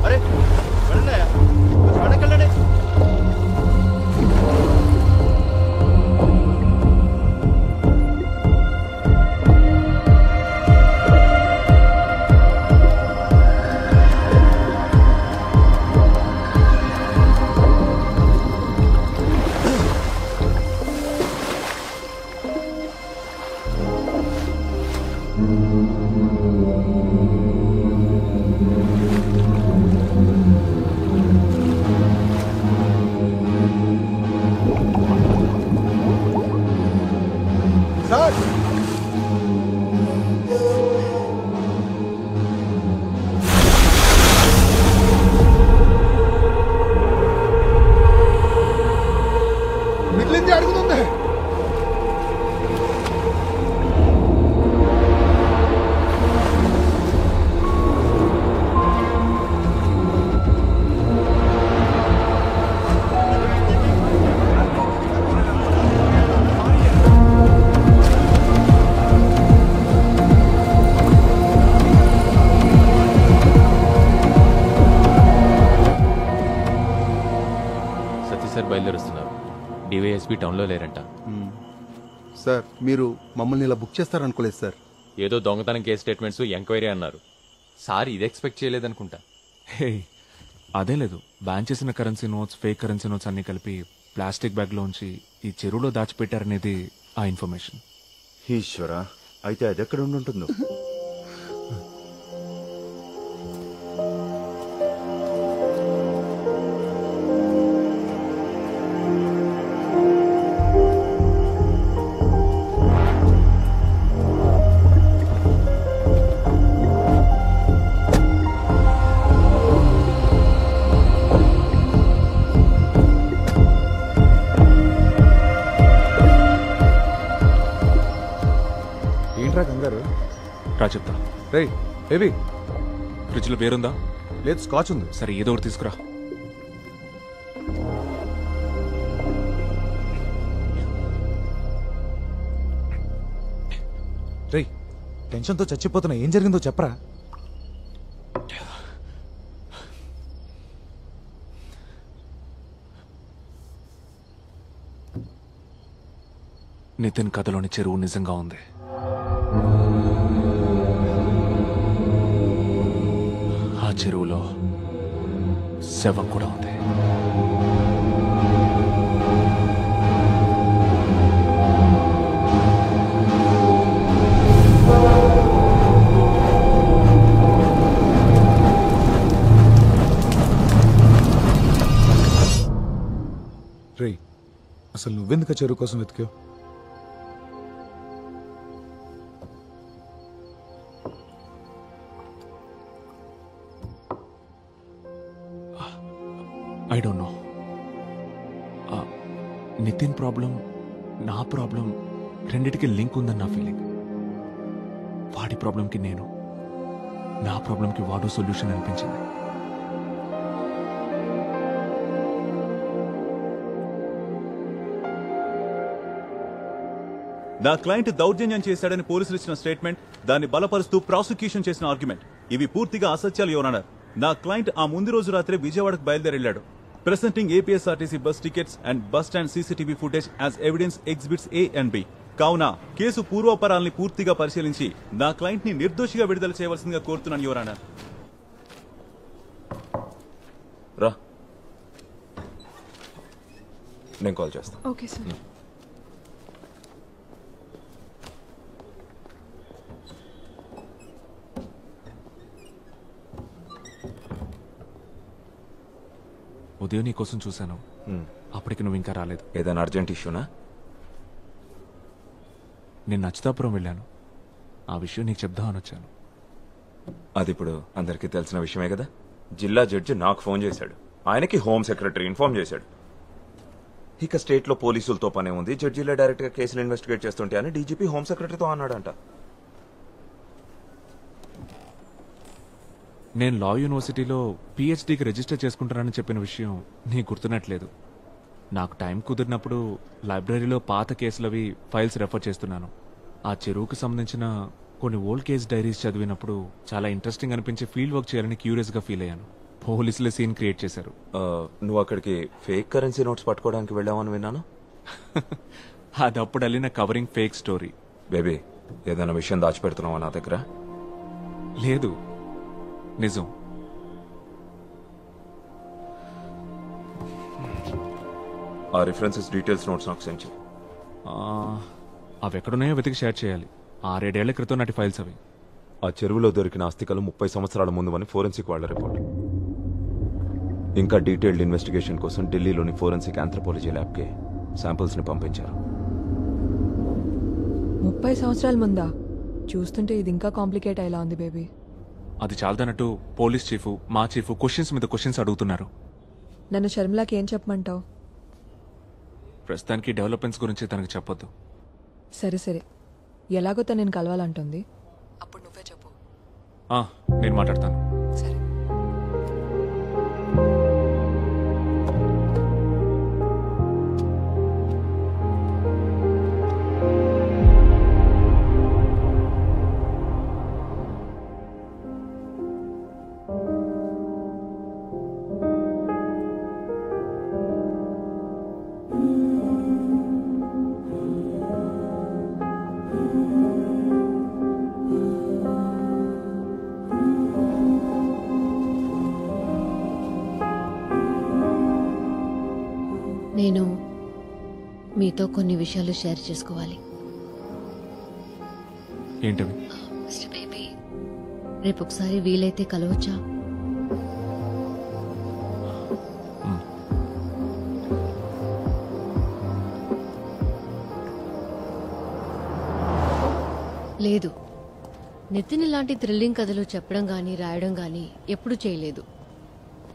అరే వెళ్ళండి, వెనకెళ్ళండి. సార్, మిగిలింది అడుగుతుంది. సార్ బయలుదేరుస్తున్నారు. డివైఎస్పీ టౌన్లో లేరంట. సార్, మీరు మమ్మల్ని ఇలా బుక్ చేస్తారనుకోలేదు సార్. ఏదో దొంగతనం కేసు స్టేట్మెంట్స్ ఎంక్వైరీ అన్నారు. సార్ ఇది ఎక్స్పెక్ట్ చేయలేదనుకుంటా. హే, అదే లేదు. బ్యాన్ చేసిన currency notes, fake currency notes అన్ని కలిపి ప్లాస్టిక్ బ్యాగ్లోంచి ఈ చెరువులో దాచిపెట్టారనేది ఆ ఇన్ఫర్మేషన్. ఈశ్వర, అయితే అది ఎక్కడ ఉంటుందో. ఏంట్రా కంగారు? రా చెప్తా. రే బేబీ, ఫ్రిడ్జ్లో పేరుందా? లేదు, స్కాచ్ ఉంది. సరే, ఏదో ఒకటి తీసుకురా. రే, టెన్షన్తో చచ్చిపోతున్నా, ఏం జరిగిందో చెప్పరా? నితిన్ కథలోని చెరువు నిజంగా ఉంది. ఆ చెరువులో శవం కూడా ఉంది. రే, అసలు నువ్వెందుకు చెరువు కోసం వెతికావు? I don't know. Nitin problem నా ప్రాబ్లం రెండిటికి లింక్ ఉందని నా ఫీలింగ్. వాడి ప్రాబ్లంకి నేను, నా ప్రాబ్లంకి వాడు సొల్యూషన్ అనిపించింది. నా క్లయింట్ దౌర్జన్యం చేశాడని పోలీసులు ఇచ్చిన స్టేట్మెంట్, దాన్ని బలపరుస్తూ ప్రాసిక్యూషన్ చేసిన ఆర్గ్యుమెంట్ ఇవి పూర్తిగా అసత్యాలు యువర్ ఆనర్. నా క్లయింట్ ఆ ముందు రోజు రాత్రి విజయవాడకు బయలుదేరెళ్లాడు. Presenting APSRTC bus tickets and bus stand CCTV footage as evidence exhibits A and B. కావున కేసు పూర్వాపరాల్ని పూర్తిగా పరిశీలించి నా క్లయింట్ ని నిర్దోషిగా విడుదల చేయవలసిందిగా కోరుతున్నాను యువర్ ఆనర్. రా, నేను కాల్ చేస్తాను. Okay sir. ఉదయం నీ కోసం చూశాను, అప్పటికి నువ్వు ఇంకా రాలేదు. ఏదైనా అర్జెంట్ ఇష్యూనా? నేను నచ్చితాపురం వెళ్ళాను, ఆ విషయం నీకు చెప్దామని వచ్చాను. అది ఇప్పుడు అందరికీ తెలిసిన విషయమే కదా. జిల్లా జడ్జి నాకు ఫోన్ చేశాడు, ఆయనకి హోమ్ సెక్రటరీ ఇన్ఫార్మ్ చేశాడు. ఇక స్టేట్లో పోలీసులతో పనే ఉంది, జడ్జిలే డైరెక్ట్ గా కేసులు ఇన్వెస్టిగేట్ చేస్తుంటే అని డీజీపీ హోమ్ సెక్రటరీతో అన్నాడంట. నేను లా యూనివర్సిటీలో పిహెచ్డీకి రిజిస్టర్ చేసుకుంటానని చెప్పిన విషయం నీకు గుర్తున్నట్లేదు. నాకు టైం కుదిరినప్పుడు లైబ్రరీలో పాత కేసులవి ఫైల్స్ రెఫర్ చేస్తున్నాను. ఆ చెరువుకు సంబంధించిన కొన్ని ఓల్డ్ కేస్ డైరీస్ చదివినప్పుడు చాలా ఇంట్రెస్టింగ్ అనిపించి ఫీల్డ్ వర్క్ చేయాలని క్యూరియస్గా ఫీల్ అయ్యాను. పోలీసులే సీన్ క్రియేట్ చేశారు. నువ్వు అక్కడికి ఫేక్ కరెన్సీ నోట్స్ పట్టుకోవడానికి వెళ్ళావని విన్నాను. అది అప్పుడు వెళ్ళిన కవరింగ్ ఫేక్ స్టోరీ. బేబీ, ఏదైనా విషయం దాచిపెడుతున్నావా నా దగ్గర? లేదు, నిజం. ఆ రిఫరెన్సెస్ డీటెయిల్స్ నోట్స్ నాకు సెండ్ చేయి. అవి ఎక్కడున్నాయో వెతికి షేర్ చేయాలి. 6-7 ఏళ్ల క్రితం నాటి ఫైల్స్ అవి. ఆ చెరువులో దొరికిన అస్థికలు 30 సంవత్సరాల ముందు అని ఫోరెన్సిక్ వాళ్ళ రిపోర్ట్. ఇంకా డీటెయిల్డ్ ఇన్వెస్టిగేషన్ కోసం ఢిల్లీలోని ఫోరెన్సిక్ ఆంథ్రోపాలజీ ల్యాబ్కి శాంపిల్స్ ని పంపించారు. 30 సంవత్సరాల ముందా? చూస్తుంటే ఇది ఇంకా కాంప్లికేట్ అయ్యేలా ఉంది బేబీ. అది చాలదన్నట్టు పోలీస్ చీఫ్, మా చీఫ్ క్వశ్చన్స్ మీద క్వశ్చన్స్ అడుగుతున్నారు. నన్ను షర్మిలాకి ఏం చెప్పమంటావు? ప్రస్తుతానికి డెవలప్మెంట్స్ గురించి తనకు చెప్పొద్దు. సరే సరే, ఎలాగో తను నేను కలవాలంటుంది, అప్పుడు నువ్వే చెప్పు. నేను మాట్లాడతాను. సరే. నేను మీతో కొన్ని విషయాలు షేర్ చేసుకోవాలి. ఏంటవి? మిస్టర్ బేబీ, రేపు ఒకసారి వీలైతే కలవచ్చా? లేదు, నితిన్ ఇలాంటి థ్రిల్లింగ్ కథలు చెప్పడం గానీ రాయడం గానీ ఎప్పుడు చేయలేదు.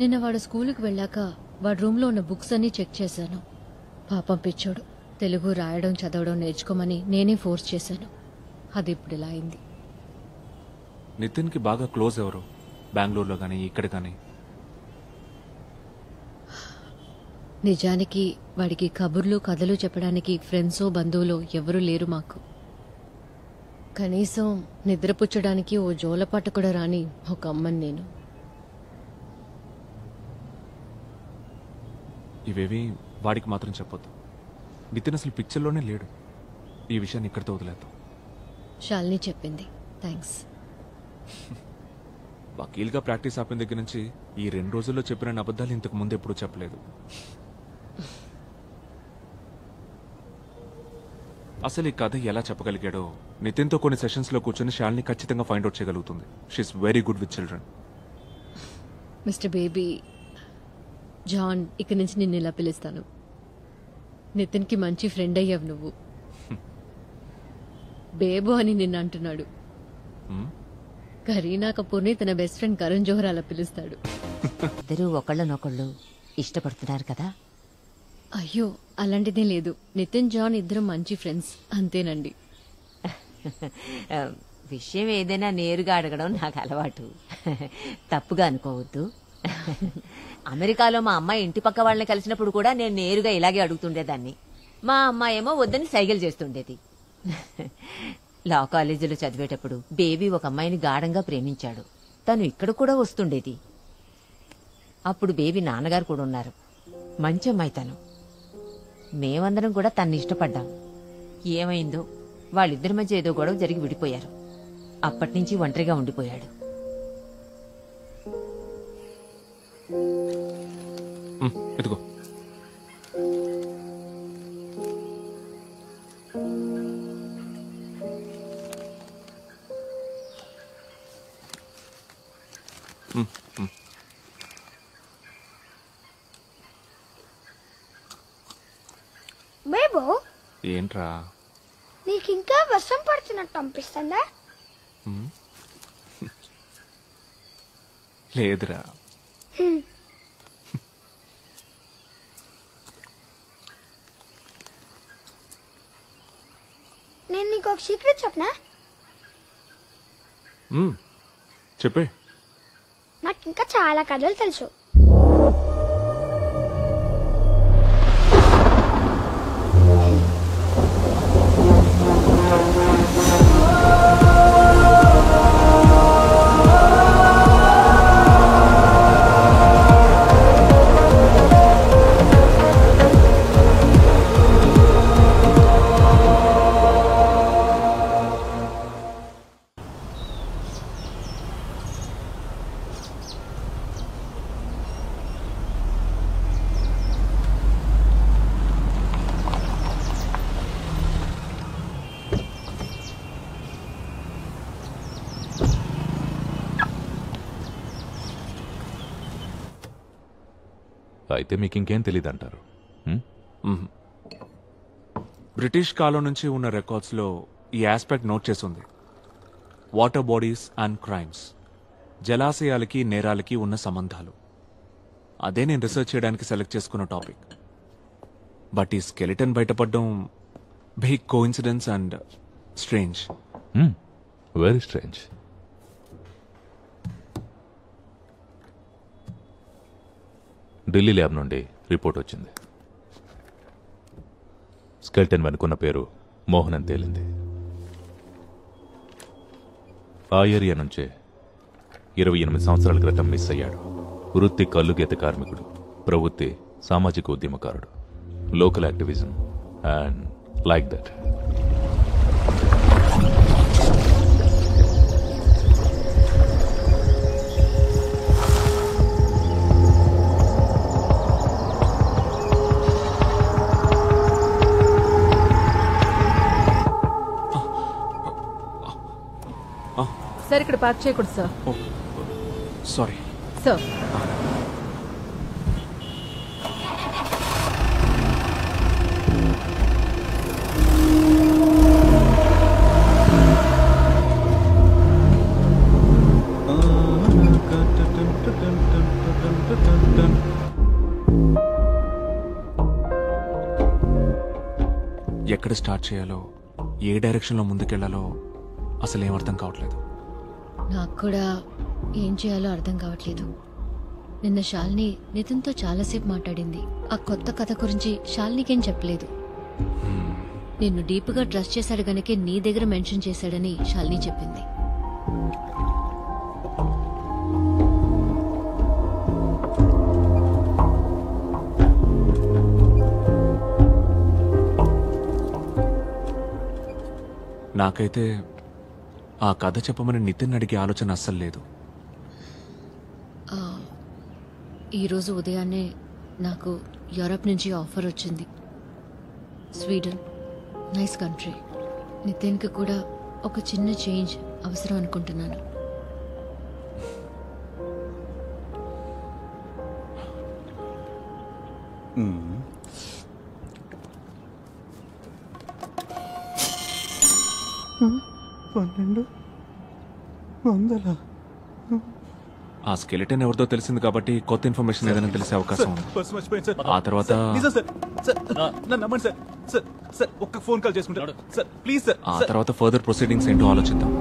నిన్న వాడు స్కూలుకు వెళ్ళాక వాడి రూమ్లో ఉన్న బుక్స్ అన్నీ చెక్ చేశాను. పాపం పిచ్చోడు, తెలుగు రాయడం చదవడం నేర్చుకోమని నేనే ఫోర్స్ చేశాను. అది ఇప్పుడు ఇలా అయింది. నితిన్కి బాగా క్లోజ్ ఎవరు? బెంగళూరులో కానీ ఇక్కడ కానీ? నిజానికి వాడికి కబుర్లు కథలు చెప్పడానికి ఫ్రెండ్సో బంధువులో ఎవరూ లేరు మాకు. కనీసం నిద్రపుచ్చడానికి ఓ జోలపాట కూడా రాని ఒక అమ్మని నేను. ఇవేవి వాడికి మాత్రం చెప్పొద్దు. నితిన్ అసలు పిక్చర్లోనే లేడు. ఈ విషయాన్ని ఇక్కడితో వదిలేద్దాం. శాలిని చెప్పింది, థ్యాంక్స్. వకీల్గా ప్రాక్టీస్ ఆపిన దగ్గర నుంచి ఈ 2 రోజుల్లో చెప్పిన అబద్ధాలు ఇంతకు ముందు ఎప్పుడూ చెప్పలేదు. అసలు ఈ కథ ఎలా చెప్పగలిగాడో నితిన్తో కొన్ని సెషన్స్లో కూర్చొని శాలిని ఖచ్చితంగా ఫైండ్ అవుట్ చేయగలుగుతుంది. She's very good with children. Mister Baby, John ఇక్కడి నుంచి నిన్ను ఇలా పిలుస్తాను. నితిన్కి మంచి ఫ్రెండ్ అయ్యావు నువ్వు. బేబు అని నిన్ను అంటున్నాడు. కరీనా కపూర్ని తన బెస్ట్ ఫ్రెండ్ కరణ్ జోహర్ అలా పిలుస్తాడు. ఇద్దరూ ఒకళ్ళనొకళ్ళు ఇష్టపడుతున్నారు కదా? అయ్యో అలాంటిదే లేదు. నితిన్ జాన్ ఇద్దరు మంచి ఫ్రెండ్స్ అంతేనండి. విషయం ఏదైనా నేరుగా అడగడం నాకు అలవాటు. తప్పుగా అనుకోవద్దు. అమెరికాలో మా అమ్మాయి ఇంటి పక్క వాళ్ళని కలిసినప్పుడు కూడా నేను నేరుగా ఇలాగే అడుగుతుండేదాన్ని. మా అమ్మాయి ఏమో వద్దని సైగలు చేస్తుండేది. లా కాలేజీలో చదివేటప్పుడు బేబీ ఒక అమ్మాయిని గాఢంగా ప్రేమించాడు. తను ఇక్కడ కూడా వస్తుండేది. అప్పుడు బేబీ నాన్నగారు కూడా ఉన్నారు. మంచి అమ్మాయి తను. మేమందరం కూడా తన్ని ఇష్టపడ్డాం. ఏమైందో వాళ్ళిద్దరి మధ్య ఏదో గొడవ జరిగి విడిపోయారు. అప్పటినుంచి ఒంటరిగా ఉండిపోయాడు. ఎదుగో. బేబో, ఏంట్రా? నీకింకా వర్షం పడుతున్నట్టు అనిపిస్తుందా? లేదురా. నేను నీకు ఒక సీక్రెట్ చెప్పనా? చెప్పే. నాకు ఇంకా చాలా కథలు తెలుసు. అయితే మీకు ఇంకేం తెలియదు అంటారు? బ్రిటిష్ కాలం నుంచి ఉన్న రికార్డ్స్లో ఈ ఆస్పెక్ట్ నోట్ చేసింది. వాటర్ బాడీస్ అండ్ క్రైమ్స్, జలాశయాలకి నేరాలకి ఉన్న సంబంధాలు. అదే నేను రీసెర్చ్ చేయడానికి సెలెక్ట్ చేసుకున్న టాపిక్. బట్ ఈ స్కెలిటన్ బయటపడడం big coincidence and strange. Very strange. Delhi lab నుండి రిపోర్ట్ వచ్చింది. స్కెల్టన్ వెనుకున్న పేరు మోహన్ అని తేలింది. ఆ ఏరియా నుంచే 28 సంవత్సరాల క్రితం మిస్ అయ్యాడు. వృత్తి కల్లుగీత కార్మికుడు, ప్రవృత్తి సామాజిక ఉద్యమకారుడు. Local activism and like that. Sir ఇక్కడ పార్క్ చేయకూడదు సార్. Sorry sir. ఎక్కడ స్టార్ట్ చేయాలో, ఏ డైరెక్షన్లో ముందుకెళ్లాలో అసలు ఏం అర్థం కావట్లేదు. నాకు కూడా ఏం చేయాలో అర్థం కావట్లేదు. నిన్న శాలిని నితిన్తో చాలాసేపు మాట్లాడింది. ఆ కొత్త కథ గురించి శాలినికేం చెప్పలేదు. నిన్ను డీప్గా ట్రస్ట్ చేశాడు గనకే నీ దగ్గర మెన్షన్ చేశాడని శాలిని చెప్పింది. నాకైతే ఆ కథ చెప్పమని నితిన్ అడిగే ఆలోచన అస్సలు లేదు. ఈరోజు ఉదయాన్నే నాకు యూరప్ నుంచి ఆఫర్ వచ్చింది. Sweden nice country. నితిన్కి కూడా ఒక చిన్న చేంజ్ అవసరం అనుకుంటున్నాను. ఆ స్కెలిటన్ ఎవరిదో తెలిసింది కాబట్టి కొత్త ఇన్ఫర్మేషన్ ఏదైనా తెలిసే అవకాశం ఉంది. ఆ తర్వాత ఒక్క ఫోన్ కాల్ చేసుకుంటాడు సార్, ప్లీజ్ సార్. ఆ తర్వాత ఫర్దర్ ప్రొసీడింగ్స్ ఏంటో ఆలోచిద్దాం.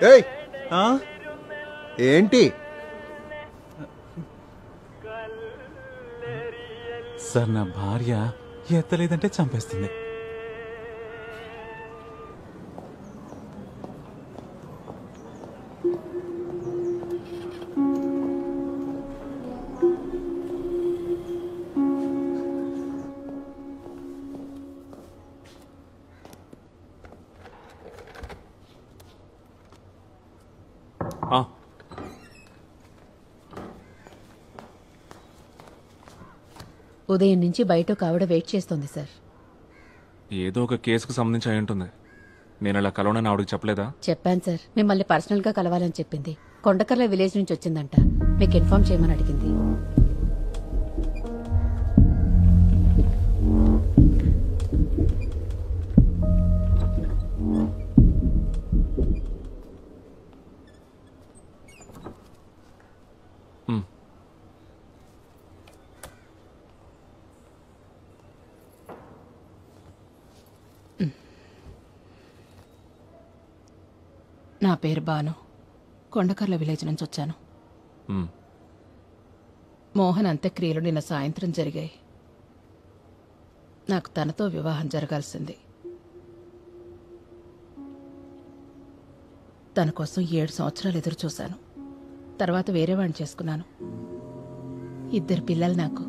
ఏయ్ ఏంటి సార్, నా భార్య ఎత్తలేదంటే చంపేస్తుంది. ఉదయం నుంచి బయట ఒక ఆవిడ వెయిట్ చేస్తోంది సార్. ఏదో ఒక కేసుకు సంబంధించి అయి ఉంటుంది. నేను అలా కలవనని ఆవిడకి చెప్పలేదా? చెప్పాను సార్, మిమ్మల్ని పర్సనల్ గా కలవాలని చెప్పింది. కొండకర్ల విలేజ్ నుంచి వచ్చిందంట, మీకు ఇన్ఫార్మ్ చేయమని అడిగింది. నా పేరు బాను, కొండకర్ల విలేజ్ నుంచి వచ్చాను. మోహన్ అంత్యక్రియలు నిన్న సాయంత్రం జరిగాయి. నాకు తనతో వివాహం జరగాల్సింది. తన కోసం 7 సంవత్సరాలు ఎదురు చూశాను. తర్వాత వేరే వాడిని చేసుకున్నాను. 2 పిల్లలు నాకు.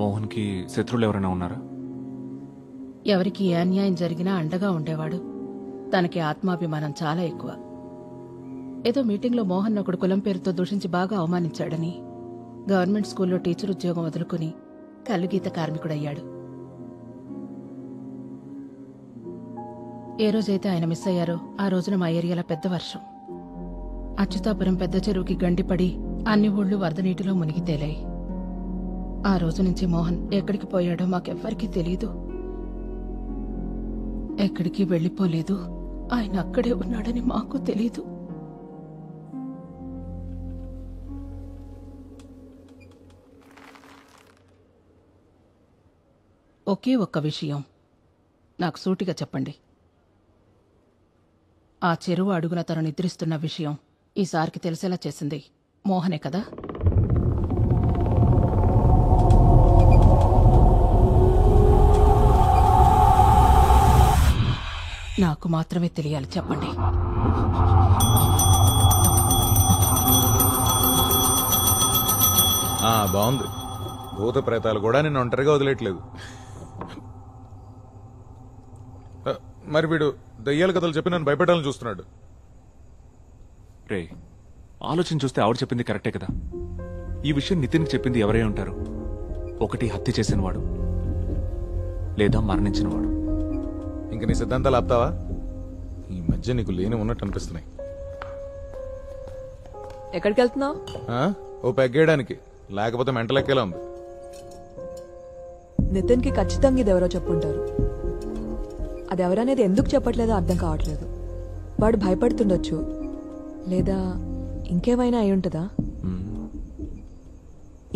మోహన్కి శత్రువులు ఎవరైనా ఉన్నారా? ఎవరికి ఏ అన్యాయం జరిగినా అండగా ఉండేవాడు. తనకి ఆత్మాభిమానం చాలా ఎక్కువ. ఏదో మీటింగ్లో మోహన్ ఒకడు కులం పేరుతో దూషించి బాగా అవమానించాడని గవర్నమెంట్ స్కూల్లో టీచర్ ఉద్యోగం వదులుకుని కల్లుగీత కార్మికుడయ్యాడు. ఏ రోజైతే ఆయన మిస్ అయ్యారో ఆ రోజున మా ఏరియాలో పెద్ద వర్షం. అచ్యుతాపురం పెద్ద చెరువుకి గండిపడి అన్ని ఊళ్ళు వరద నీటిలో మునిగి తేలాయి. ఆ రోజు నుంచి మోహన్ ఎక్కడికి పోయాడో మాకెవ్వరికీ తెలీదు. ఎక్కడికి వెళ్ళిపోలేదు. ఆయన అక్కడే ఉన్నాడని మాకు తెలీదు. ఒకే ఒక్క విషయం నాకు సూటిగా చెప్పండి. ఆ చెరువు అడుగున తను నిద్రిస్తున్న విషయం ఈసారికి తెలిసేలా చేసింది మోహనే కదా? నాకు మాత్రమే తెలియాలి, చెప్పండి. బాగుంది. భూత ప్రేతాలు కూడా నిన్ను ఒంటరిగా వదిలేట్లేదు. మరి వీడు దయ్యాల కథలు చెప్పి నన్ను భయపెట్టాలని చూస్తున్నాడు. రే, ఆలోచన చూస్తే ఆవిడ చెప్పింది కరెక్టే కదా. ఈ విషయం నితిన్కి చెప్పింది ఎవరై ఉంటారు? ఒకటి హత్య చేసినవాడు, లేదా మరణించినవాడు. ఇంక నీ సిద్ధాంతాలు ఆపుతావా? ఈ మధ్య నీకు లేని ఉన్నట్టు అనిపిస్తున్నాయి. ఎక్కడికి వెళ్తున్నావు? ఓ పెగ్గేయడానికి, లేకపోతే మెంటలెక్కేలా ఉంది. నితిన్కి ఖచ్చితంగా ఇది ఎవరో చెప్పుంటారు. అది ఎవరనేది ఎందుకు చెప్పట్లేదో అర్థం కావట్లేదు. వాడు భయపడుతుండొచ్చు, లేదా ఇంకేమైనా అయి ఉంటుందా?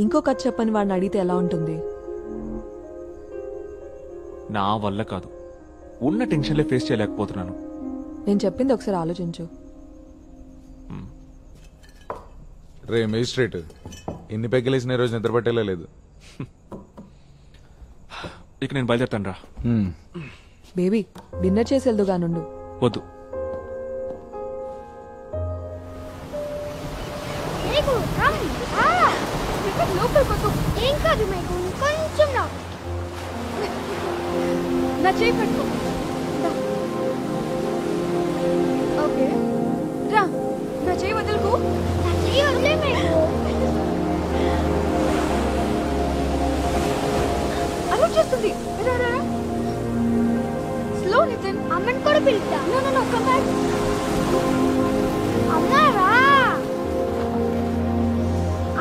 ఇంకో కథ చెప్పని వాడిని అడిగితే ఎలా ఉంటుంది? నా వల్ల కాదు, ఉన్న టెన్షన్లే ఫేస్ చేయలేకపోతున్నాను. నేను చెప్పింది ఒకసారి ఆలోచించు. రే మేజిస్ట్రేట్, ఎన్ని పెగ్గలేసిన రోజు నిద్రపట్టేలా లేదు. ఇక నేను బయలుదేరుతాను రా. బేబీ, డిన్నర్ చేసి వెళ్దుగా నుండు. వద్దు, లోపలికి ఏం కాదు మీకు కొంచెం నా చేయి పట్టుకో. ఓకే రా, నా చేయి వదులుకో. నా చెయ్యి వదిలే మీకు. అలా చేస్తుంది. రా రా రా. స్లో నితిన్. అమ్మని కూడా పిలుస్తా. No no no come back. అమ్మా రా.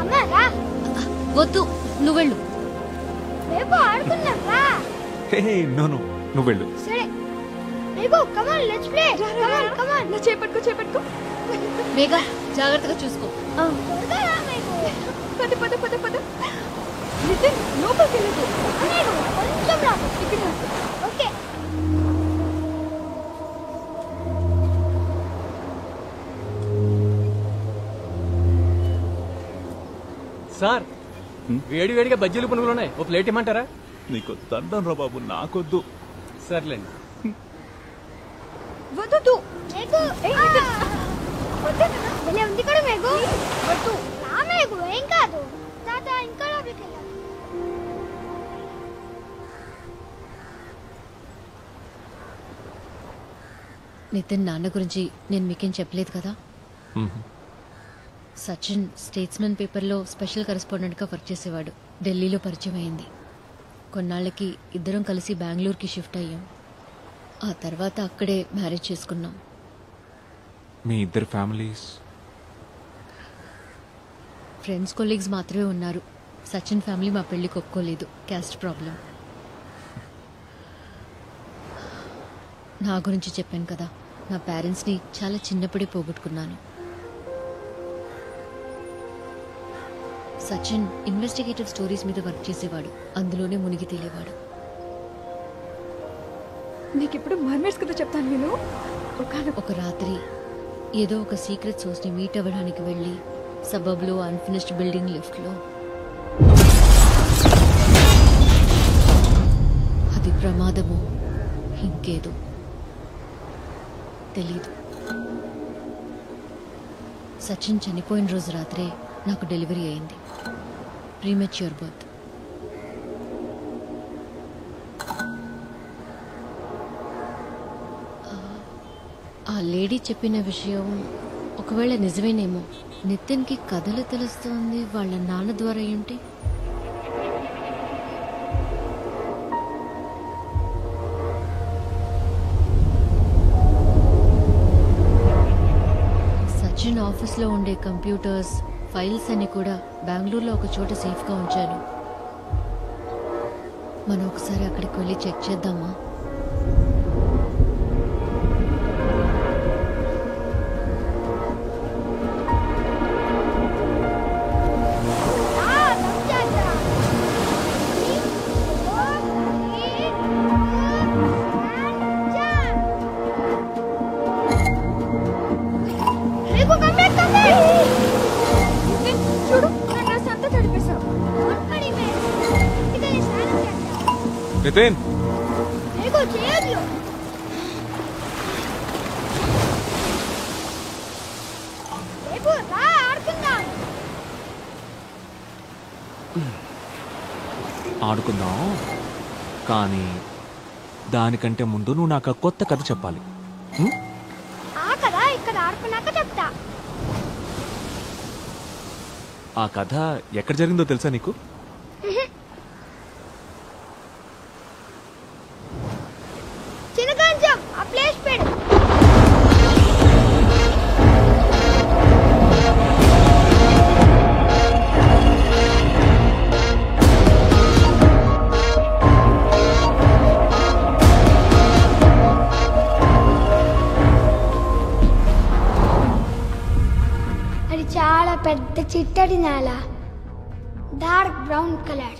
అమ్మా రా. వద్దు, నువ్వు వెళ్ళు. రేపు ఆడుకుందాం రా. హే నో నో, నువ్వు వెళ్ళు. సరే రేపు come on let's play. Come on come on. నా చేయి పట్టుకో, చేయి పట్టుకో. మేఘా జాగ్రత్తగా చూసుకో. త్వరగా రా మీకు. పద పద పద పద. నితిన్ లోపలికి వెళ్ళదు. నేను కొంచెం రా. ఇక్కడ ఓకే. సార్ వేడి వేడిగా బజ్జీలు పునుగులు ఉన్నాయి, ఓ ప్లేట్ ఇమ్మంటారా? నీకు దండం రా బాబు, నాకొద్దు. సర్లేండి. వద్దు. మేఘు భలే ఉంది కూడా మేఘు. వద్దు రా మేఘు, ఏం కాదు. తాత ఇంకా లోపలికి వెళ్ళాలి. నితిన్ నాన్న గురించి నేను మీకేం చెప్పలేదు కదా. సచిన్ స్టేట్స్మెన్ పేపర్లో స్పెషల్ కరెస్పాండెంట్గా వర్క్ చేసేవాడు. ఢిల్లీలో పరిచయం అయింది. కొన్నాళ్ళకి ఇద్దరం కలిసి బెంగళూరుకి షిఫ్ట్ అయ్యాం. ఆ తర్వాత అక్కడే మ్యారేజ్ చేసుకున్నాం. మీ ఇద్దరు ఫ్యామిలీస్? ఫ్రెండ్స్ కొలీగ్స్ మాత్రమే ఉన్నారు. సచిన్ ఫ్యామిలీ మా పెళ్లికి ఒప్పుకోలేదు, క్యాస్ట్ ప్రాబ్లం. నా గురించి చెప్పాను కదా, నా పేరెంట్స్ని చాలా చిన్నప్పుడే పోగొట్టుకున్నాను. సచిన్ ఇన్వెస్టిగేటివ్ స్టోరీస్ మీద వర్క్ చేసేవాడు, అందులోనే మునిగి తేలేవాడు. నీకిప్పుడు మర్మర్స్ కథ చెప్తాను నేను. ఒక రాత్రి ఏదో ఒక సీక్రెట్ సోర్స్ని మీట్ అవ్వడానికి వెళ్ళి సబబ్లో అన్ఫినిష్డ్ బిల్డింగ్ లిఫ్ట్లో అది ప్రమాదమో ఇంకేదో తెలీదు. సచిన్ చనిపోయిన రోజు రాత్రే నాకు డెలివరీ అయింది. Premature birth. ఆ లేడీ చెప్పిన విషయం ఒకవేళ నిజమేనేమో. నితిన్కి కథలు తెలుస్తోంది వాళ్ళ నాన్న ద్వారా ఏంటి? సచిన్ ఆఫీస్లో ఉండే కంప్యూటర్స్, ఫైల్స్ అన్ని కూడా బెంగళూరులో ఒక చోట సేఫ్గా ఉంచాను. మనం ఒకసారి అక్కడికి వెళ్ళి చెక్ చేద్దామా? నితిన్ ఆడుకుందాం, కానీ దానికంటే ముందు నువ్వు నాకు కొత్త కథ చెప్పాలి. ఇక్కడ ఆడుకున్నాక చెప్తా. ఆ కథ ఎక్కడ జరిగిందో తెలుసా నీకు? చిన్నగంజం ఆ ప్లేస్ పెడు. అది చాలా పెద్ద చిట్టడి నేల, డార్క్ బ్రౌన్ కలర్.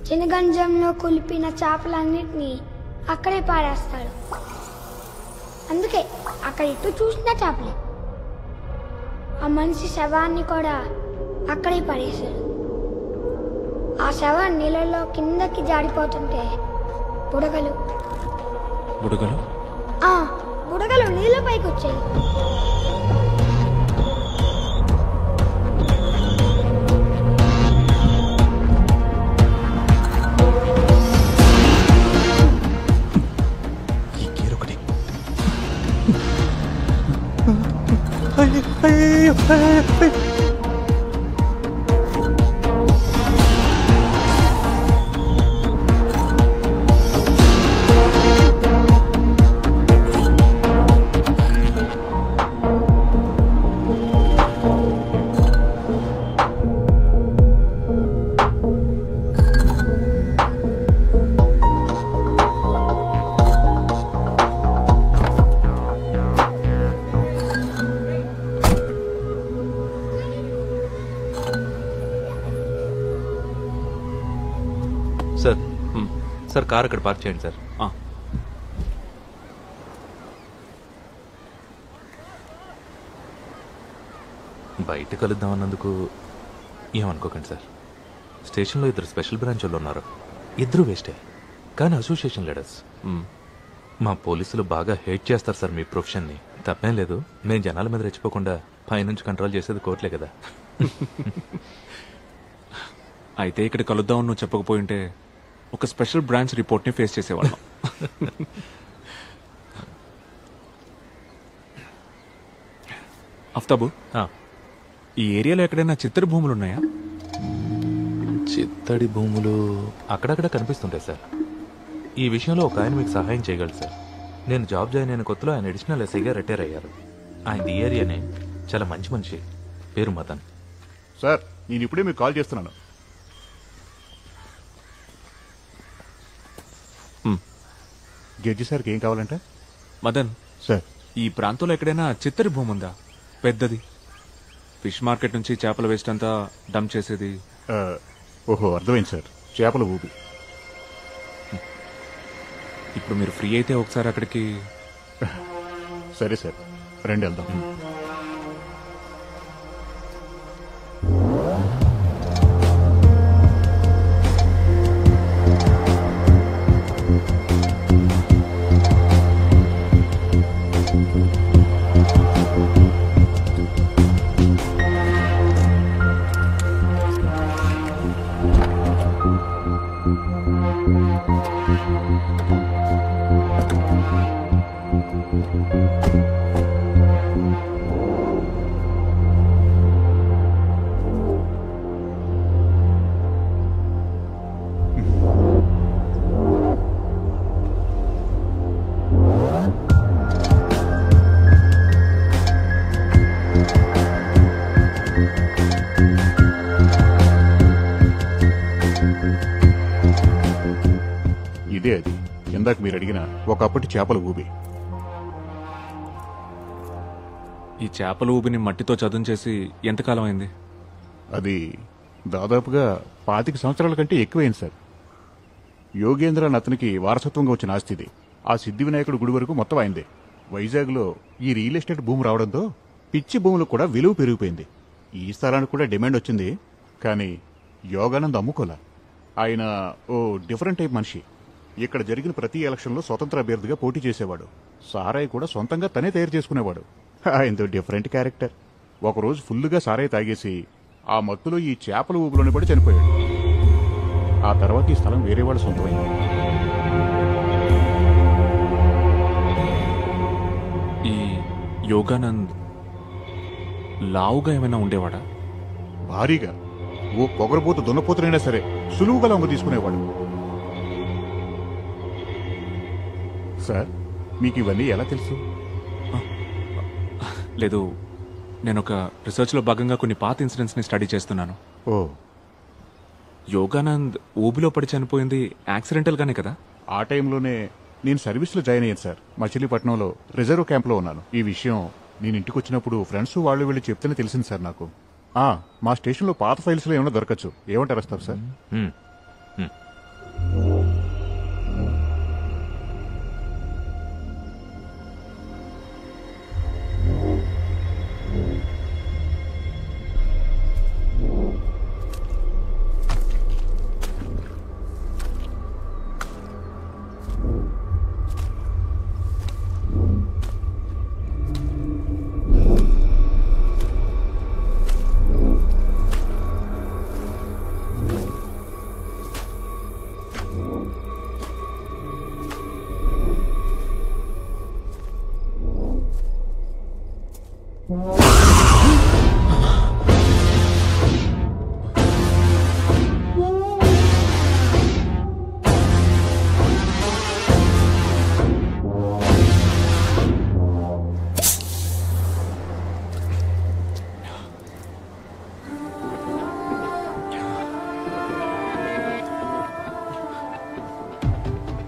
చిన్నగంజంలో కులిపిన చేపలన్నిటినీ అక్కడే పారేస్తాడు. అందుకే అక్కడ ఇటు చూసిన చేపలే. ఆ మనిషి శవాన్ని కూడా అక్కడే పడేశాడు. ఆ శవం నీళ్ళలో కిందకి జారిపోతుంటే బుడగలు బుడగలు బుడగలు నీళ్ళ పైకి వచ్చాయి. సార్ సార్ కార్ అక్కడ పార్క్ చేయండి సార్. బయట కలుద్దామన్నందుకు ఏమనుకోకండి సార్. స్టేషన్లో 2 స్పెషల్ బ్రాంచ్ వాళ్ళు ఉన్నారు. 2 వేస్టే, కానీ అసోసియేషన్ లీడర్స్. మా పోలీసులు బాగా హేట్ చేస్తారు సార్ మీ ప్రొఫెషన్ని. తప్పేం లేదు, మేము జనాల మీద రెచ్చిపోకుండా పైనుంచి కంట్రోల్ చేసేది కోర్టులే కదా. అయితే ఇక్కడ కలుద్దామని నువ్వు చెప్పకపోయింటే ఒక స్పెషల్ బ్రాంచ్ రిపోర్ట్ని ఫేస్ చేసేవాళ్ళం. అఫ్తాబు, ఈ ఏరియాలో ఎక్కడైనా చిత్తడి భూములు ఉన్నాయా? చిత్తడి భూములు అక్కడక్కడ కనిపిస్తుంటాయి సార్. ఈ విషయంలో ఒక ఆయన మీకు సహాయం చేయగలరు సార్. నేను జాబ్ జాయిన్ అయిన కొత్తలో ఆయన అడిషనల్ ఎస్ఐగా రిటైర్ అయ్యారు. ఆయన ఈ ఏరియానే, చాలా మంచి మనిషి, పేరు మదన్. సార్ నేను ఇప్పుడే మీకు కాల్ చేస్తున్నాను. జడ్జి సార్కి ఏం కావాలంటే? మదన్ సార్, ఈ ప్రాంతంలో ఎక్కడైనా చిత్తడి భూమి ఉందా పెద్దది? ఫిష్ మార్కెట్ నుంచి చేపల వేస్ట్ అంతా డంప్ చేసేది. ఓహో అర్థమైంది సార్, చేపల ఊపి. ఇప్పుడు మీరు ఫ్రీ అయితే ఒకసారి అక్కడికి. సరే సార్, రండి వెళ్దాం. ఇదే అది ఇందాక మీరు అడిగిన ఒకప్పటి చేపల ఊబి. ఈ చేపల ఊబిని మట్టితో చదును చేసి ఎంతకాలం అయింది? అది దాదాపుగా 25 సంవత్సరాల కంటే ఎక్కువైంది సార్. యోగేంద్ర అని అతనికి వారసత్వంగా వచ్చిన ఆస్తి ఇది. ఆ సిద్ధి వినాయకుడు గుడి వరకు మొత్తం అయిందే. వైజాగ్లో ఈ రియల్ ఎస్టేట్ భూమి రావడంతో పిచ్చి భూములకు కూడా విలువ పెరిగిపోయింది. ఈ స్థలానికి కూడా డిమాండ్ వచ్చింది, కానీ యోగానంద్ అమ్ముకోలా. ఆయన ఓ డిఫరెంట్ టైప్ మనిషి. ఇక్కడ జరిగిన ప్రతి ఎలక్షన్లో స్వతంత్ర అభ్యర్థిగా పోటీ చేసేవాడు. సారాయి కూడా సొంతంగా తనే తయారు చేసుకునేవాడు. ఆయనతో డిఫరెంట్ క్యారెక్టర్. ఒకరోజు ఫుల్లుగా సారాయి తాగేసి ఆ మత్తులో ఈ చేపల ఊపులోనే పడి చనిపోయాడు. ఆ తర్వాత ఈ స్థలం వేరే వాడు సొంతమైంది. ఈ యోగానంద్ లావుగా ఏమైనా ఉండేవాడా? భారీగా. ఓ పొగరబోతు దున్నపోతునైనా సరే సులువుగా లొంగ తీసుకునేవాడు. సార్ మీకు ఇవన్నీ ఎలా తెలుసు? లేదు, నేను ఒక రీసెర్చ్లో భాగంగా కొన్ని పాత ఇన్సిడెంట్స్ని స్టడీ చేస్తున్నాను. ఓ, యోగానంద్ ఊబిలో పడి చనిపోయింది యాక్సిడెంటల్గానే కదా? ఆ టైంలోనే నేను సర్వీస్లో జాయిన్ అయ్యాను సార్. మచిలీపట్నంలో రిజర్వ్ క్యాంప్లో ఉన్నాను. ఈ విషయం నేను ఇంటికి వచ్చినప్పుడు ఫ్రెండ్స్ వాళ్ళు వెళ్ళి చెప్తేనే తెలిసింది సార్ నాకు. మా స్టేషన్లో పాత ఫైల్స్లో ఏమైనా దొరకచ్చు. ఏమంటారు వస్తారు సార్?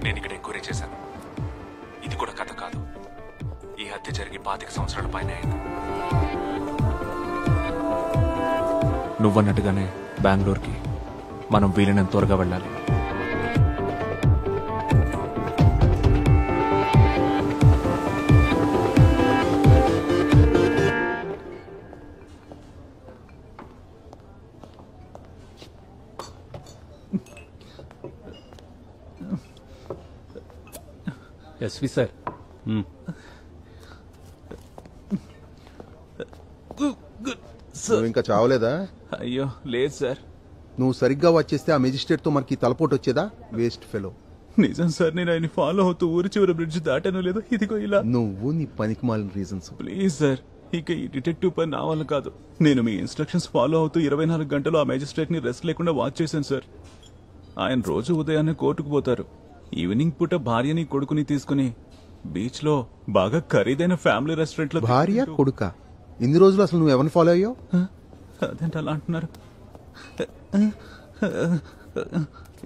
నేను ఇక్కడ ఎంక్వైరీ చేశాను. ఇది కూడా కథ కాదు. ఈ హత్య జరిగి 25 సంవత్సరాల పైన అయింది. నువ్వన్నట్టుగానే బెంగళూరుకి మనం వీలైనంత త్వరగా వెళ్ళాలి. ఎస్వి సార్, నువ్వు ఇంకా చావలేదా? అయ్యో లేదు సార్. నువ్వు సరిగ్గా వచ్చేస్తే ఆ మెజిస్ట్రేట్ తో మనకి తలపోటు వచ్చేదా? Waste fellow. నిజం సార్, నేను ఆయన ఫాలో అవుతూ ఊరి చివరి బ్రిడ్జ్ దాటాను లేదు. ఇదిగో ఇలా. నువ్వు నీ పనికి మాలిన రీజన్స్. ప్లీజ్ సార్, ఇక ఈ డిటెక్టివ్ పని నా వల్ల కాదు. నేను మీ ఇన్స్ట్రక్షన్స్ ఫాలో అవుతూ 24 గంటలు ఆ మేజిస్ట్రేట్ ని రెస్ట్ లేకుండా వాచ్ చేశాను సార్. ఆయన రోజు ఉదయాన్నే కోర్టుకు పోతారు. ఈవినింగ్ పూట భార్యని కొడుకుని తీసుకుని బీచ్ లో బాగా ఖరీదైన ఫ్యామిలీ రెస్టారెంట్ లో. భార్య కొడుక? ఇన్ని రోజులు అసలు నువ్వు ఎవరిని ఫాలో అయ్యావు? అదేంటి అలా అంటున్నారు?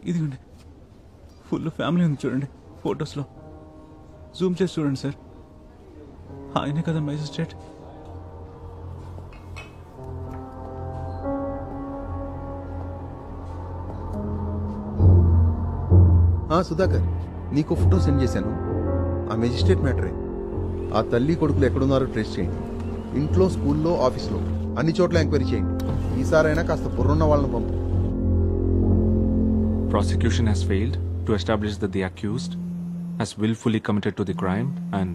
ఇదిగోండి, ఫుల్ ఫ్యామిలీ ఉంది చూడండి ఫొటోస్ లో. జూమ్ చేసి చూడండి సార్, ఆయనే కదా మేజిస్ట్రేట్. సుధాకర్, నీకు ఫోటో సెండ్ చేశాను. ఆ మెజిస్ట్రేట్ మ్యాటరే. ఆ తల్లి కొడుకులు ఎక్కడున్నారో ట్రేస్ చేయండి. ఇంట్లో, స్కూల్లో, ఆఫీస్లో అన్ని చోట్ల ఎంక్వైరీ చేయండి. ఈసారైనా కాస్త బుర్రున్న వాళ్ళని పంపు. Prosecution has failed to establish that the accused has willfully committed to the crime and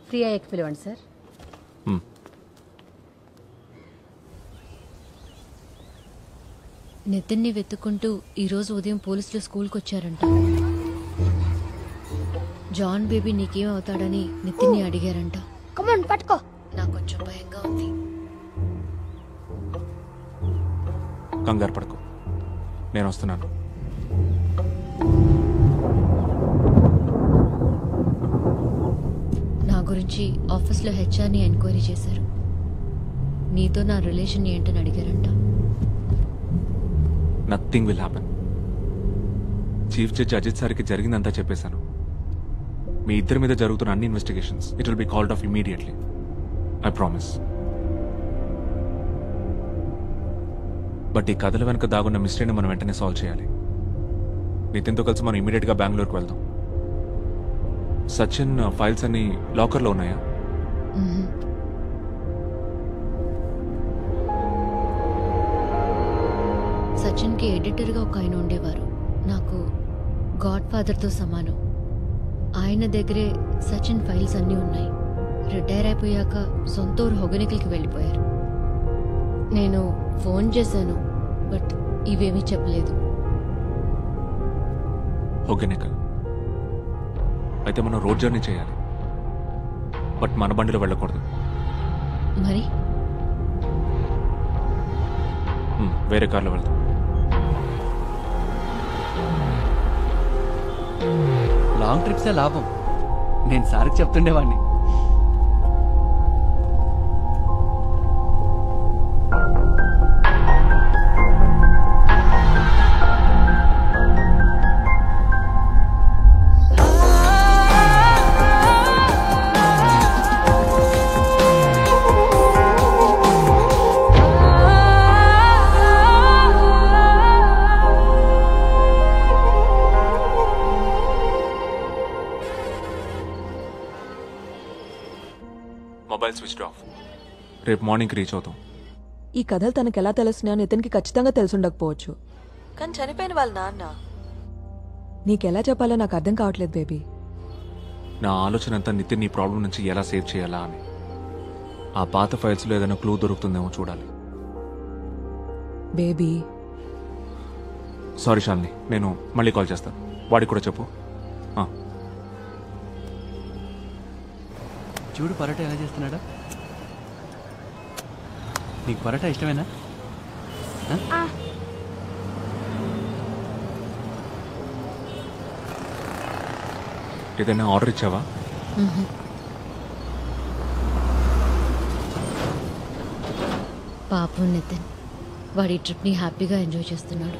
free అయ్యాక పిలవండి సార్. నితిన్ని వెతుక్కుంటూ ఈరోజు ఉదయం పోలీసులు స్కూల్కి వచ్చారంట. జాన్ బేబీ నీకేం అవుతాడని నితిన్ని అడిగారంట. కమాన్ పట్టుకో. నాకు కొంచెం భయంగా ఉంది. కంగారు పడకు, నేను వస్తున్నాను. నా గురించి ఆఫీస్లో హెచ్ఆర్ని ఎంక్వైరీ చేశారు. నీతో నా రిలేషన్ ఏంటని అడిగారంట. Nothing will happen. Chief judge Ajit సార్కి జరిగిందంతా చెప్పేశాను. మీ ఇద్దరి మీద జరుగుతున్న అన్ని investigations it will be called off immediately. I promise. But ఈ కథల వెనక దాగున్న మిస్టరీని మనం వెంటనే సాల్వ్ చేయాలి. నితిన్తో కలిసి మనం ఇమీడియట్గా బెంగళూరుకు వెళ్దాం. సచిన్ ఫైల్స్ అన్ని లాకర్లో ఉన్నాయా? సచిన్కి ఎడిటర్గా ఒక ఆయన ఉండేవారు. నాకు గాడ్ ఫాదర్తో సమానం. ఆయన దగ్గరే సచిన్ ఫైల్స్ అన్నీ ఉన్నాయి. రిటైర్ అయిపోయాక సొంత ఊరు హొగనికల్కి వెళ్ళిపోయారు. నేను ఫోన్ చేశాను, బట్ ఇవేమీ చెప్పలేదు. హొగనికల్ అయితే మనం రోడ్ జర్నీ చేయాలి, బట్ మన బండిలో వెళ్ళకూడదు. మరి వేరే కార్లో వెళ్దాం. లాంగ్ ట్రిప్సే లాభం. నేను సార్కి చెప్తుండేవాడిని. Mobile switch off. రేపు మార్నింగ్కి రీచ్ అవుతాం. ఈ కథలు తనకు ఎలా తెలుస్తున్నాయో నితిన్కి ఖచ్చితంగా తెలుసుండకపోవచ్చు, కానీ చనిపోయిన వాళ్ళ నాన్న నీకెలా చెప్పాలో నాకు అర్థం కావట్లేదు బేబీ. నా ఆలోచన అంతా నితిన్ నీ ప్రాబ్లం నుంచి ఎలా సేవ్ చేయాలా అని. ఆ పాత ఫైల్స్లో ఏదైనా క్లూ దొరుకుతుందేమో చూడాలి. బేబీ సారీ శాలిని, నేను మళ్ళీ కాల్ చేస్తాను. వాడికి కూడా చెప్పు. చూడు పరోటా ఎలా చేస్తున్నాడా. నీకు పరోటా ఇష్టమేనా? ఏదైనా ఆర్డర్ ఇచ్చావా? పాపం నితిన్, వాడి ట్రిప్ని హ్యాపీగా ఎంజాయ్ చేస్తున్నాడు.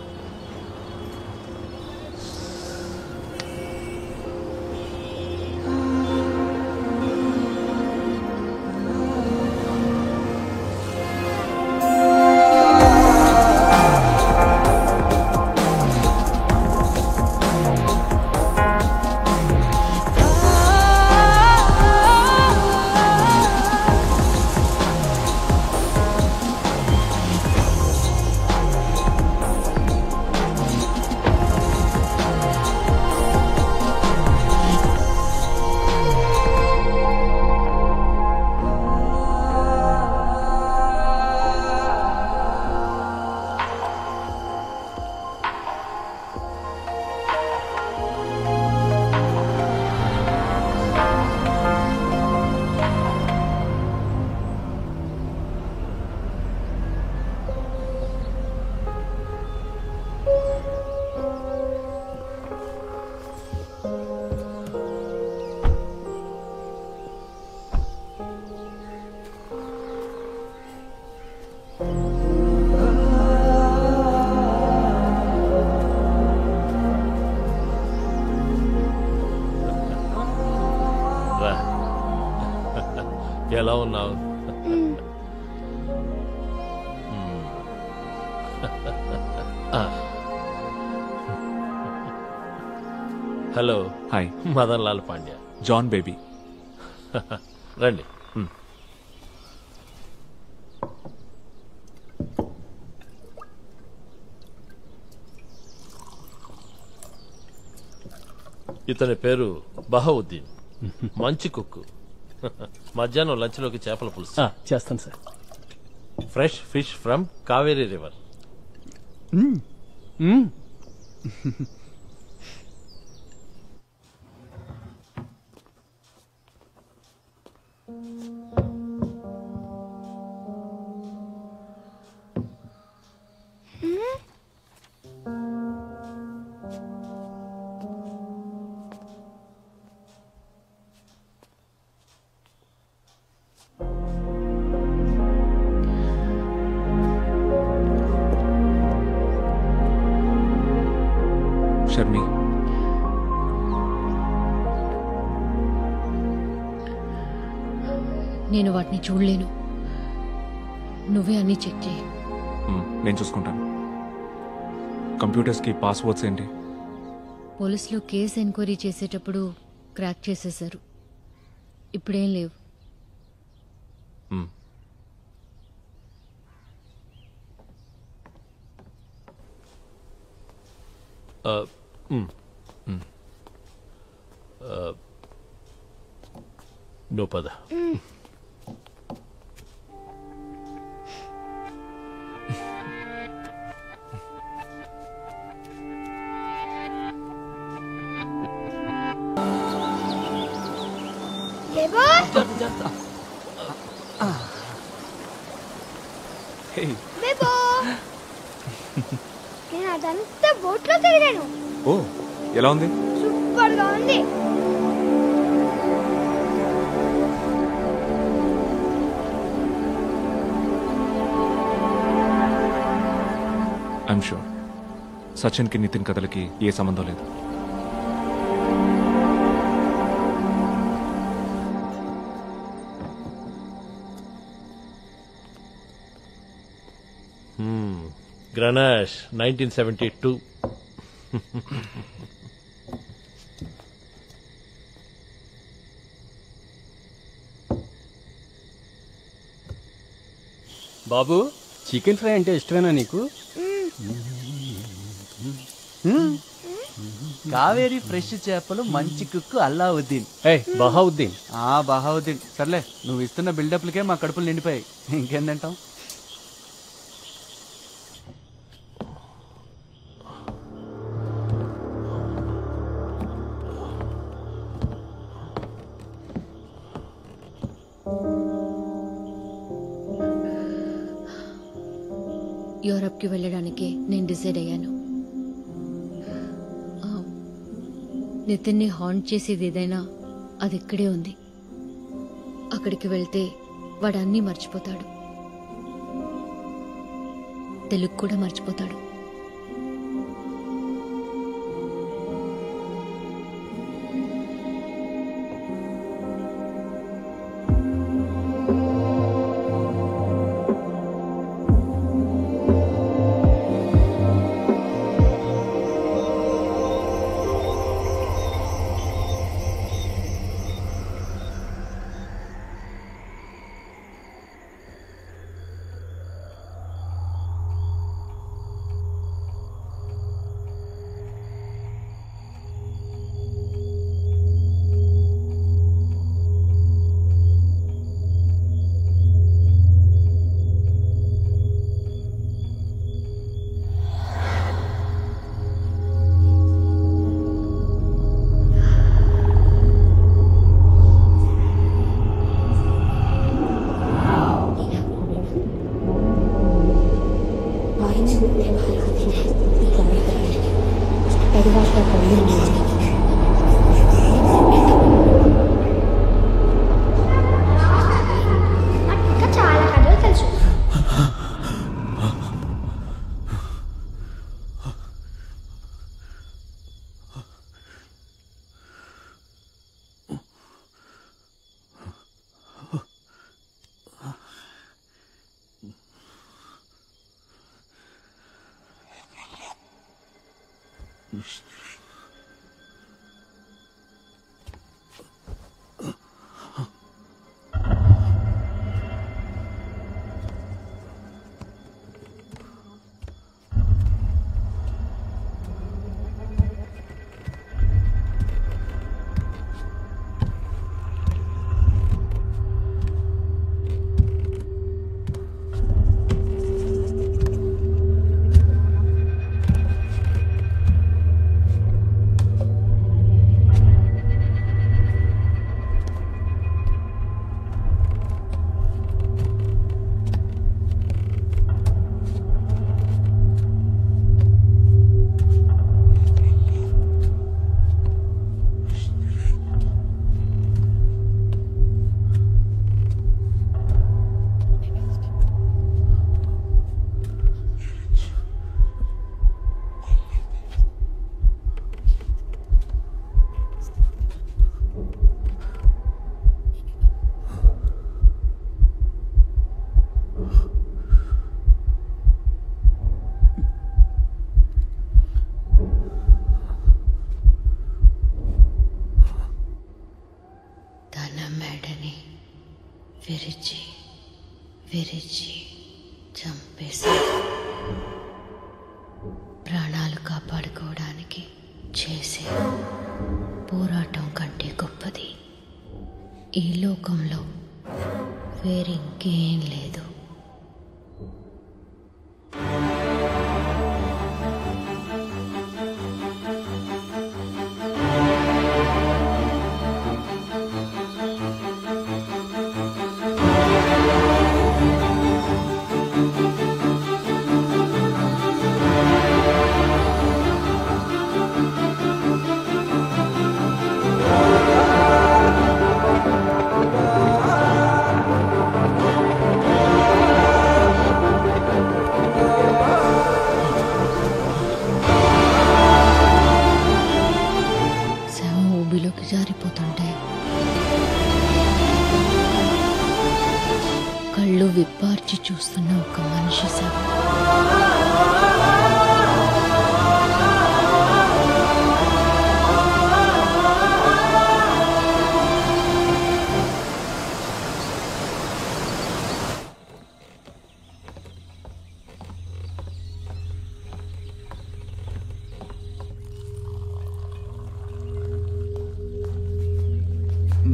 ఎలా ఉన్నావు? హలో. హాయ్. మదన్ లాల్ పాండ్యా. జాన్ బేబీ. రండి. ఇతని పేరు బహౌద్దీన్. మంచి కుక్కు. మధ్యాహ్నం లంచ్లోకి చేపల పులుసు చేస్తాను sir. Fresh fish from Kaveri river. Sharmi, నేను వాటిని చూడలేను. నువ్వే అన్ని చెక్ చేయి. నేను చూసుకుంటాను. కంప్యూటర్స్కి పాస్వర్డ్స్ ఏంటి? పోలీసులు కేసు ఎంక్వైరీ చేసేటప్పుడు క్రాక్ చేసేశారు. ఇప్పుడేం లేవు. నువ్వు పద. నేను అదంతా బోట్లో తిరిగాను. ఓ, ఎలా ఉంది? సూపర్ గా ఉంది. ఐఎమ్ షూర్ సచిన్కి నితిన్ కథలకి ఏ సంబంధం లేదు. గ్రనాష్ 1972. బాబు, చికెన్ ఫ్రై అంటే ఇష్టమేనా నీకు? కావేరీ ఫ్రెష్ చేపలు, మంచి కుక్కు అల్లావుద్దీన్. బహావుద్దీన్. బహావుద్దీన్. సర్లే, నువ్వు ఇస్తున్న బిల్డప్లకే మా కడుపులు నిండిపోయాయి. ఇంకేం తింటాం? యూరప్కి వెళ్ళడానికి నేను డిసైడ్ అయ్యాను. నితిన్ని హాంట్ చేసేది ఏదైనా అది ఇక్కడే ఉంది. అక్కడికి వెళ్తే వాడు అన్నీ మర్చిపోతాడు, తెలుగు కూడా మర్చిపోతాడు. ఇంకా చాలా కథలు తెలుసు. విరిచి విరిచి చంపేశారు. ప్రాణాలు కాపాడుకోవడానికి చేసే పోరాటం కంటే గొప్పది ఈ లోకంలో వేరింకేం లేదు. జారిపోతుంటే కళ్ళు విప్పార్చి చూస్తున్న ఒక మనిషి శవం.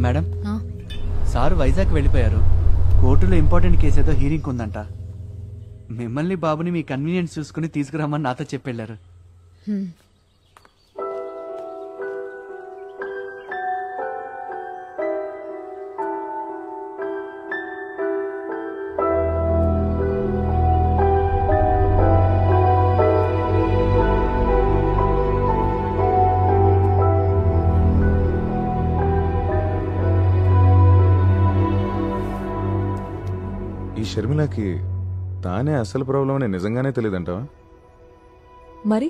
మేడం, సార్ వైజాగ్ వెళ్ళిపోయారు. కోర్టులో ఇంపార్టెంట్ కేసు ఏదో హీరింగ్ ఉందంట. మిమ్మల్ని బాబుని మీ కన్వీనియన్స్ చూసుకుని తీసుకురామని నాతో చెప్పెళ్ళారు. షర్మిలకి తానే అసలు ప్రాబ్లం అని నిజంగానే తెలియదంటావా? మరి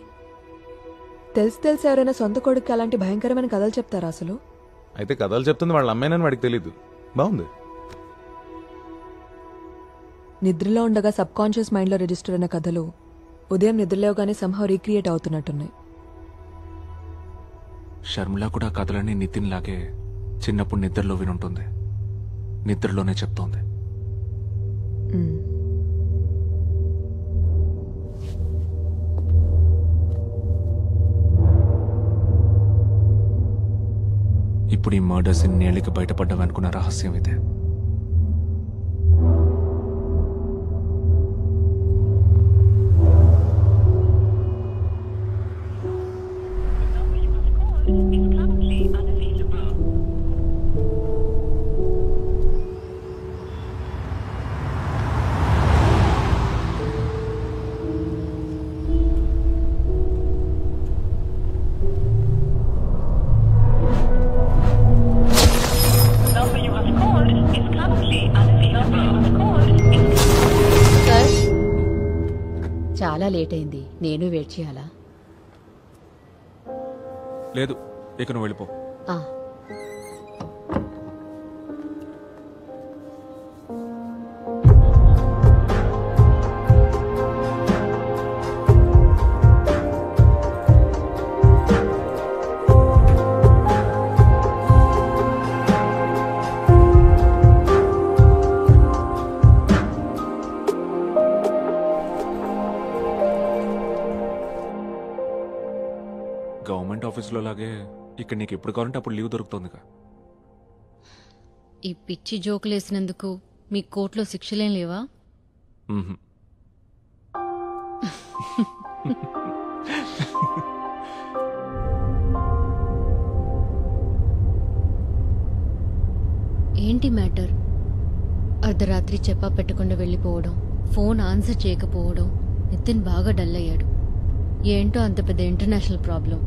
తెలిసి ఎవరైనా సొంత కొడుకు అలాంటి భయంకరమైన కథలు చెప్తారా అసలు? అయితే కథలు చెప్తుంది వాళ్ళ అమ్మాయినని వాడికి తెలీదు. బాగుంది. నిద్రలో ఉండగా సబ్ కాన్షియస్ మైండ్లో రిజిస్టర్ అయిన కథలు ఉదయం నిద్రలేవగానే సంహవ్ రీక్రియేట్ అవుతున్నట్టున్నాయి. షర్మిల కూడా కథలన్నీ నితిన్ లాగే చిన్నప్పుడు నిద్రలో వినుంటుంది. నిద్రలోనే చెప్తోంది. ఇప్పుడు ఈ మర్డర్స్ ఇన్నేళ్ళకి బయటపడ్డావనుకున్న రహస్యం ఇదే. చాలా లేట్ అయింది. నేను వెయిట్ చేయాలా? లేదు, ఇక నువ్వు వెళ్ళిపో. గవర్నమెంట్ ఆఫీస్లో లాగే ఇక్కడ నీకు ఎప్పుడు కావాలంటే అప్పుడు లీవ్ దొరుకుతుందిగా. ఈ పిచ్చి జోకులు వేసినందుకు మీ కోర్టులో శిక్షలేం లేవా? ఏంటి మ్యాటర్? అర్ధరాత్రి చెప్పా పెట్టకుండా వెళ్ళిపోవడం, ఫోన్ ఆన్సర్ చేయకపోవడం. నితిన్ బాగా డల్ అయ్యాడు. ఏంటో అంత పెద్ద ఇంటర్నేషనల్ ప్రాబ్లం.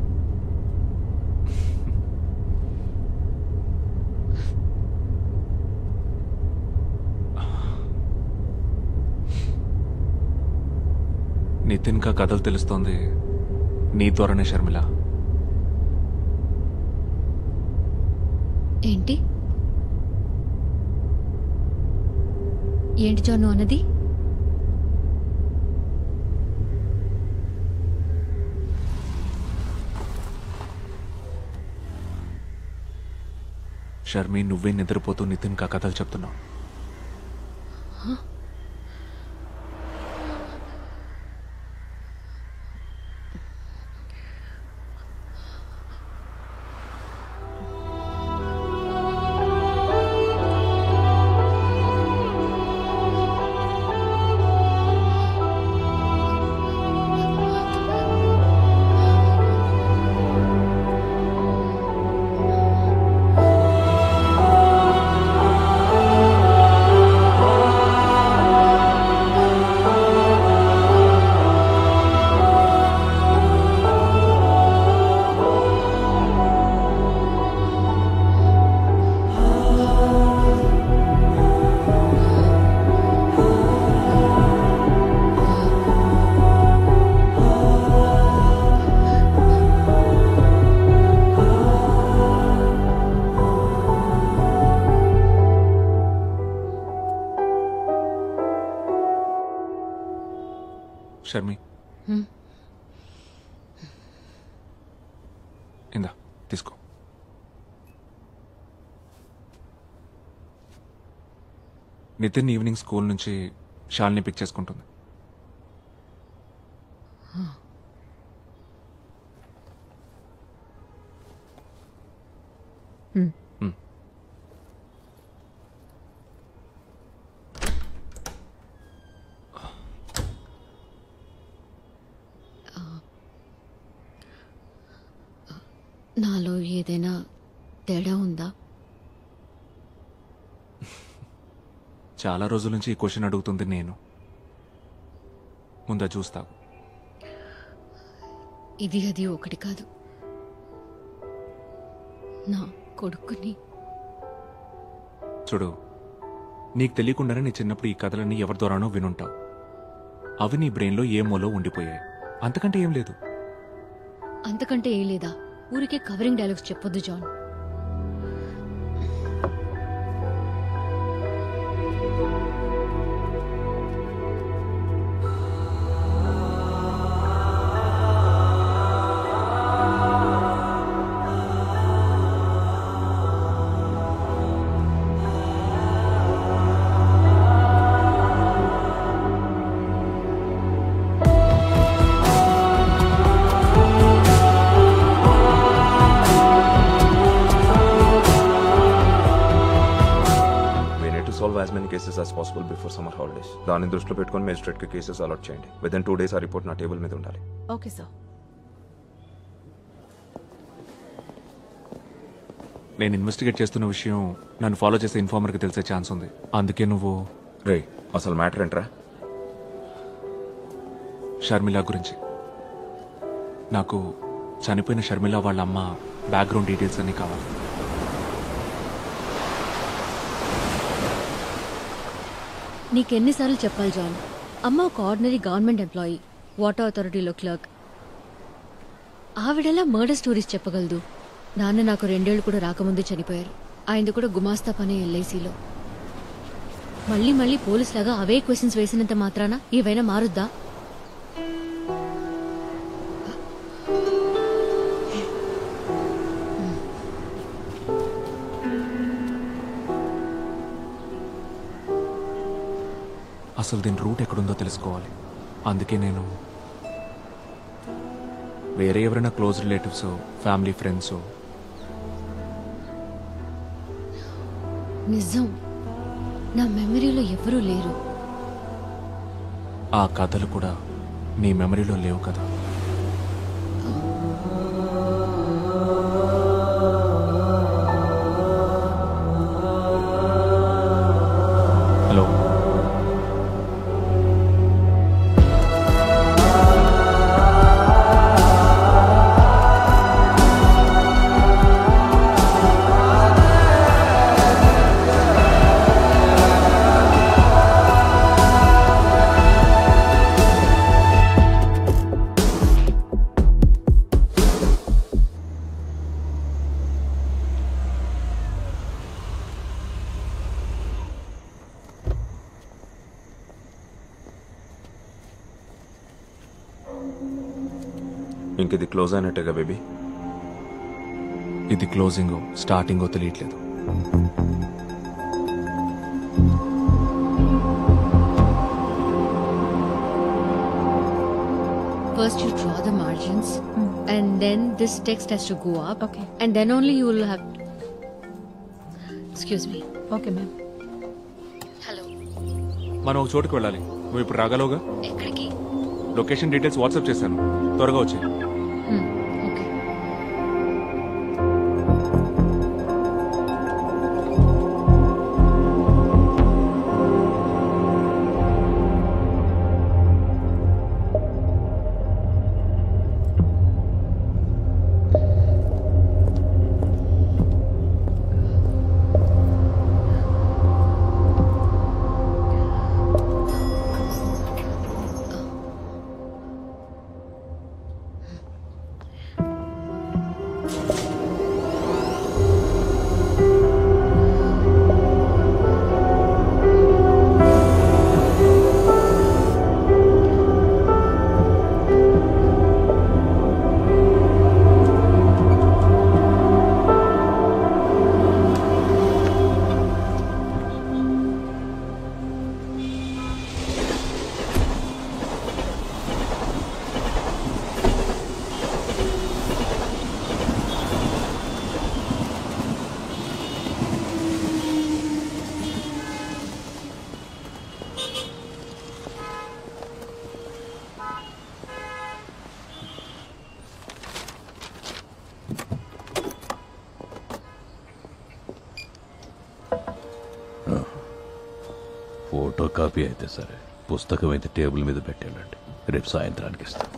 నితిన్ కా కథలు తెలుస్తోంది నీ ద్వారానే షర్మిల. ఏంటి ఏంటి జాను అన్నది? షర్మి, నువ్వే నిద్రపోతూ నితిన్ కా కథలు చెప్తున్నావు. షర్మి ఇందా తీసుకో. నితిన్ ఈవినింగ్ స్కూల్ నుంచి షాల్ని పిక్ చేసుకుంటుంది. నాలో ఏదైనా తేడా ఉందా? చాలా రోజుల నుంచి ఈ క్వశ్చన్ అడుగుతుంది నేను. ముందా చూస్తావు. ఇది అది ఒకటి కాదు. నా కొడుకుని చూడు, నీకు తెలియకుండానే నీ చిన్నప్పుడు ఈ కథలన్నీ ఎవరి ద్వారానో వినుంటావు. అవి నీ బ్రెయిన్లో ఏ మూలో ఉండిపోయాయి. అంతకంటే ఏం లేదు. అంతకంటే ఏం లేదా? ఊరికే కవరింగ్ డైలాగ్స్ చెప్పొద్దు John. as many cases as possible before summer holidays. దాన్ని దృష్టిలో పెట్టుకొని మేజిస్ట్రేట్ కి కేసెస్ అలాట్ చేయండి. విదిన్ 2 days ఆ రిపోర్ట్ నా టేబుల్ మీద ఉండాలి. Okay sir. నేను ఇన్వెస్టిగేట్ చేస్తున్న విషయం నన్ను ఫాలో చేసే ఇన్ఫార్మర్కి తెలిసే ఛాన్స్ ఉంది. అందుకే నువ్వు రే అసలు మ్యాటర్ ఏంట్రా? షర్మిల గురించి. నాకు చనిపోయిన షర్మిల వాళ్ళ అమ్మ బ్యాక్గ్రౌండ్ డీటెయిల్స్ అన్నీ కావాలి. నీకెన్నిసార్లు చెప్పాలి జాన్? అమ్మ ఒక ఆర్డినరీ గవర్నమెంట్ ఎంప్లాయీ, వాటర్ అథారిటీలో క్లర్క్. ఆవిడెలా మర్డర్ స్టోరీస్ చెప్పగలదు? నాన్న నాకు 2 ఏళ్లు కూడా రాకముందే చనిపోయారు. ఆయనది కూడా గుమాస్తా పని ఎల్ఐసిలో. మళ్ళీ మళ్ళీ పోలీస్ లాగా అవే క్వశ్చన్స్ వేసినంత మాత్రాన ఏవైనా మారుద్దా? అసలు దీని రూట్ ఎక్కడుందో తెలుసుకోవాలి. అందుకే నేను వేరే ఎవరైనా క్లోజ్ రిలేటివ్స్, ఫ్యామిలీ ఫ్రెండ్స్. నిజం, నా మెమరీలో ఎవరూ లేరు. ఆ కథలు కూడా నీ మెమరీలో లేవు కదా? హలో, ఇంక ఇది క్లోజ్ అయినట్టేగా బేబీ? ఇది క్లోజింగో స్టార్టింగో తెలియట్లేదు. First you draw the margins and then this text has to go up. Okay. And then only you will have... Excuse me. Okay, ma'am. మనం ఒక చోటుకు వెళ్ళాలి. నువ్వు ఇప్పుడు రాగలవుగా? ఎక్కడికి? లొకేషన్ డీటెయిల్స్ వాట్సాప్ చేశాను, త్వరగా వచ్చే. ఓకే. ఫోటో కాపీ అయితే సరే, పుస్తకం అయితే టేబుల్ మీద పెట్టేళ్ళండి. రేపు సాయంత్రానికి ఇస్తాను.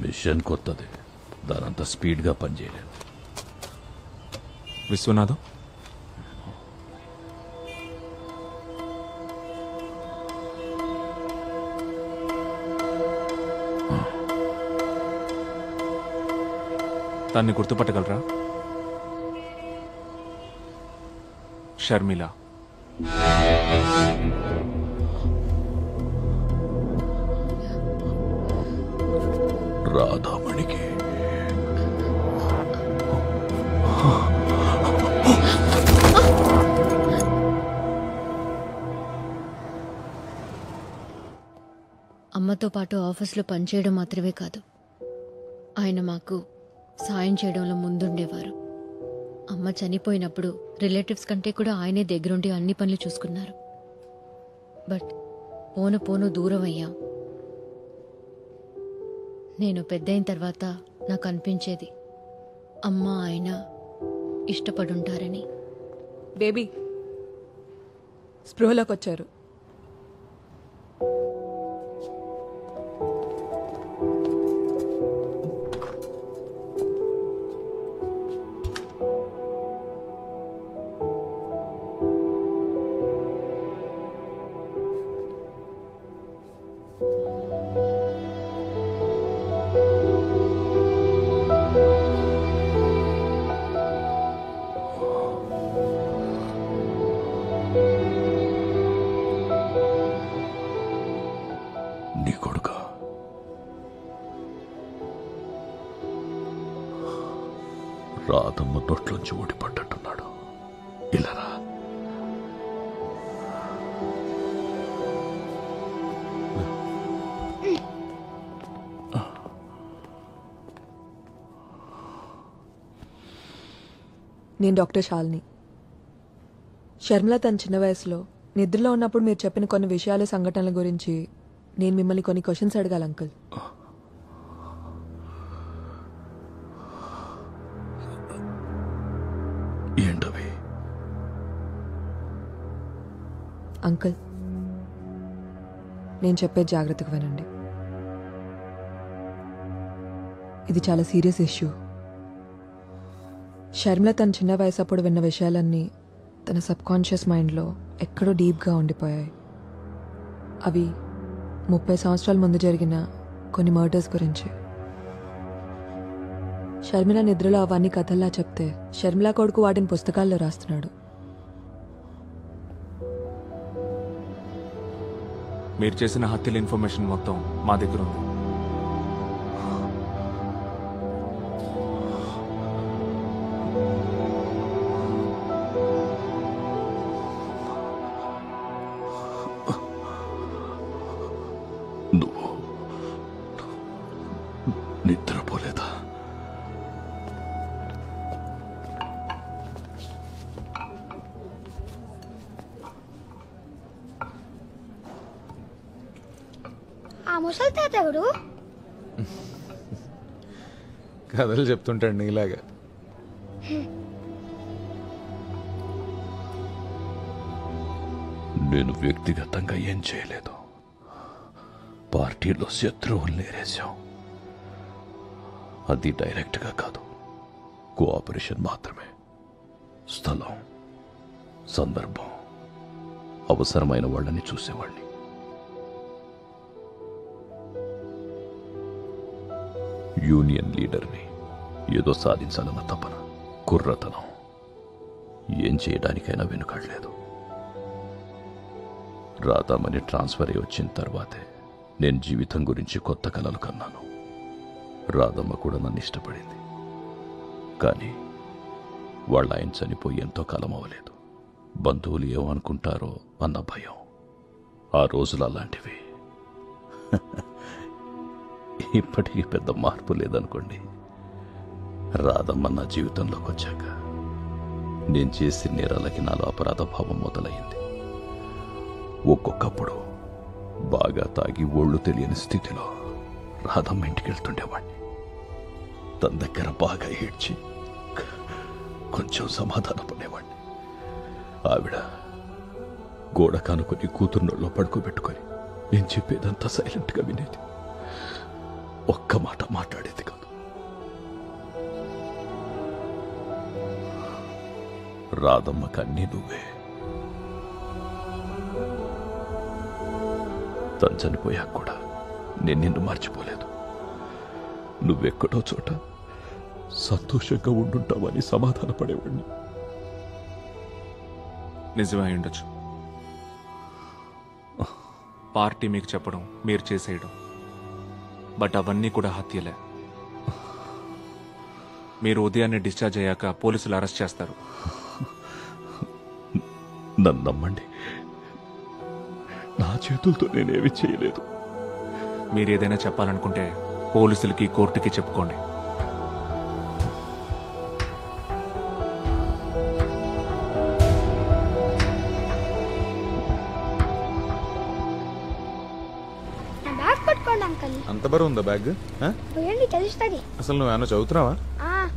మిషన్ కొత్తది, దానంతా స్పీడ్గా పనిచేయలేదు. విశ్వనాథం, దాన్ని గుర్తుపట్టగలరా? షర్మిల. రాధామణికి అమ్మతో పాటు ఆఫీస్లో పనిచేయడం మాత్రమే కాదు, ఆయన మాకు సాయం చేయడంలో ముందుండేవారు. అమ్మ చనిపోయినప్పుడు రిలేటివ్స్ కంటే కూడా ఆయనే దగ్గరుండి అన్ని పనులు చూసుకున్నారు. బట్ పోను పోను దూరం అయ్యాం. నేను పెద్దయిన తర్వాత నాకు అనిపించేది అమ్మ ఆయన ఇష్టపడుంటారని. బేబీ స్పృహలోకి వచ్చారు. నీ కొడుక రాధమ్మ తొట్లోంచి ఊడిపడ్డట్టున్నాడు. ఇలా రా. నేను డాక్టర్ శాలిని. షర్మిల తన చిన్న వయసులో నిద్రలో ఉన్నప్పుడు మీరు చెప్పిన కొన్ని విషయాలు, సంఘటనల గురించి నేను మిమ్మల్ని కొన్ని క్వశ్చన్స్ అడగాలి అంకుల్. ఏంటవి? అంకుల్, నేను చెప్పేది జాగ్రత్తగా వినండి. ఇది చాలా సీరియస్ ఇష్యూ. షర్మిల తన చిన్న వయసు అప్పుడు విన్న విషయాలన్నీ తన సబ్కాన్షియస్ మైండ్లో ఎక్కడో డీప్గా ఉండిపోయాయి. అవి 30 సంవత్సరాల ముందు జరిగిన కొన్ని మర్డర్స్ గురించి. షర్మిల నిద్రలో అవన్నీ కథల్లా చెప్తే షర్మిల కొడుకు వాటిని పుస్తకాల్లో రాస్తున్నాడు. మీరు చేసిన హత్యల ఇన్ఫర్మేషన్ మొత్తం మా దగ్గర ఉంది. ఆ ముసలి తాత ఎవరు? కథలు చెప్తుంటాడు నీలాగా. నేను వ్యక్తిగతంగా ఏం చేయలేదు. పార్టీలో శత్రువుల్ని ఏరేశాం. అది డైరెక్ట్గా కాదు, కోఆపరేషన్ మాత్రమే. స్థలం, సందర్భం, అవసరమైన వాళ్ళని చూసేవాడిని. యూనియన్ లీడర్ని, ఏదో సాధించాలన్న తపన, కుర్రతనం, ఏం చేయడానికైనా వెనుకాడలేదు. రాధామణి ట్రాన్స్ఫర్ అయి వచ్చిన తర్వాతే నేను జీవితం గురించి కొత్త కలలు కన్నాను. రాధమ్మ కూడా నన్ను ఇష్టపడింది. కానీ వాళ్ళ ఆయన చనిపోయి ఎంతో కాలం అవ్వలేదు. బంధువులు ఏమనుకుంటారో అన్న భయం. ఆ రోజులు అలాంటివి. ఇప్పటికీ పెద్ద మార్పు లేదనుకోండి. రాధమ్మ నా జీవితంలోకి వచ్చాక నేను చేసిన నేరాలకి నాలో అపరాధ భావం మొదలైంది. ఒక్కొక్కప్పుడు బాగా తాగి ఒళ్ళు తెలియని స్థితిలో రాధమ్మ ఇంటికి వెళ్తుండేవాడిని. తన దగ్గర బాగా ఏడ్చి కొంచెం సమాధాన పడేవాడిని. ఆవిడ గోడ కానుకొని కూతుర్నోళ్ళలో పడుకోబెట్టుకొని నేను చెప్పేదంతా సైలెంట్గా వినేది. ఒక్క మాట మాట్లాడేది కాదు. రాధమ్మకి అన్నీ నువ్వే. తను చనిపోయాక కూడా నేను నిన్ను మర్చిపోలేదు. నువ్వెక్కడో చోట సంతోషంగా ఉండుంటావని సమాధాన పడేవాడిని. నిజమే అయి ఉండొచ్చు. పార్టీ మీకు చెప్పడం, మీరు చేసేయడం, బట్ అవన్నీ కూడా హత్యలే. మీరు ఉదయాన్నే డిశ్చార్జ్ అయ్యాక పోలీసులు అరెస్ట్ చేస్తారు. నన్ను నమ్మండి, నా చేతులతో నేనేమి చేయలేదు. మీరు ఏదైనా చెప్పాలనుకుంటే పోలీసులకి, కోర్టుకి చెప్పుకోండి. నా బ్యాగ్ పట్టుకోండి అంకల్. అంత బరువు ఉందా బ్యాగ్? పోయండి తెలుస్తుంది. అసలు నువ్వు ఏమైనా చదువుతున్నావా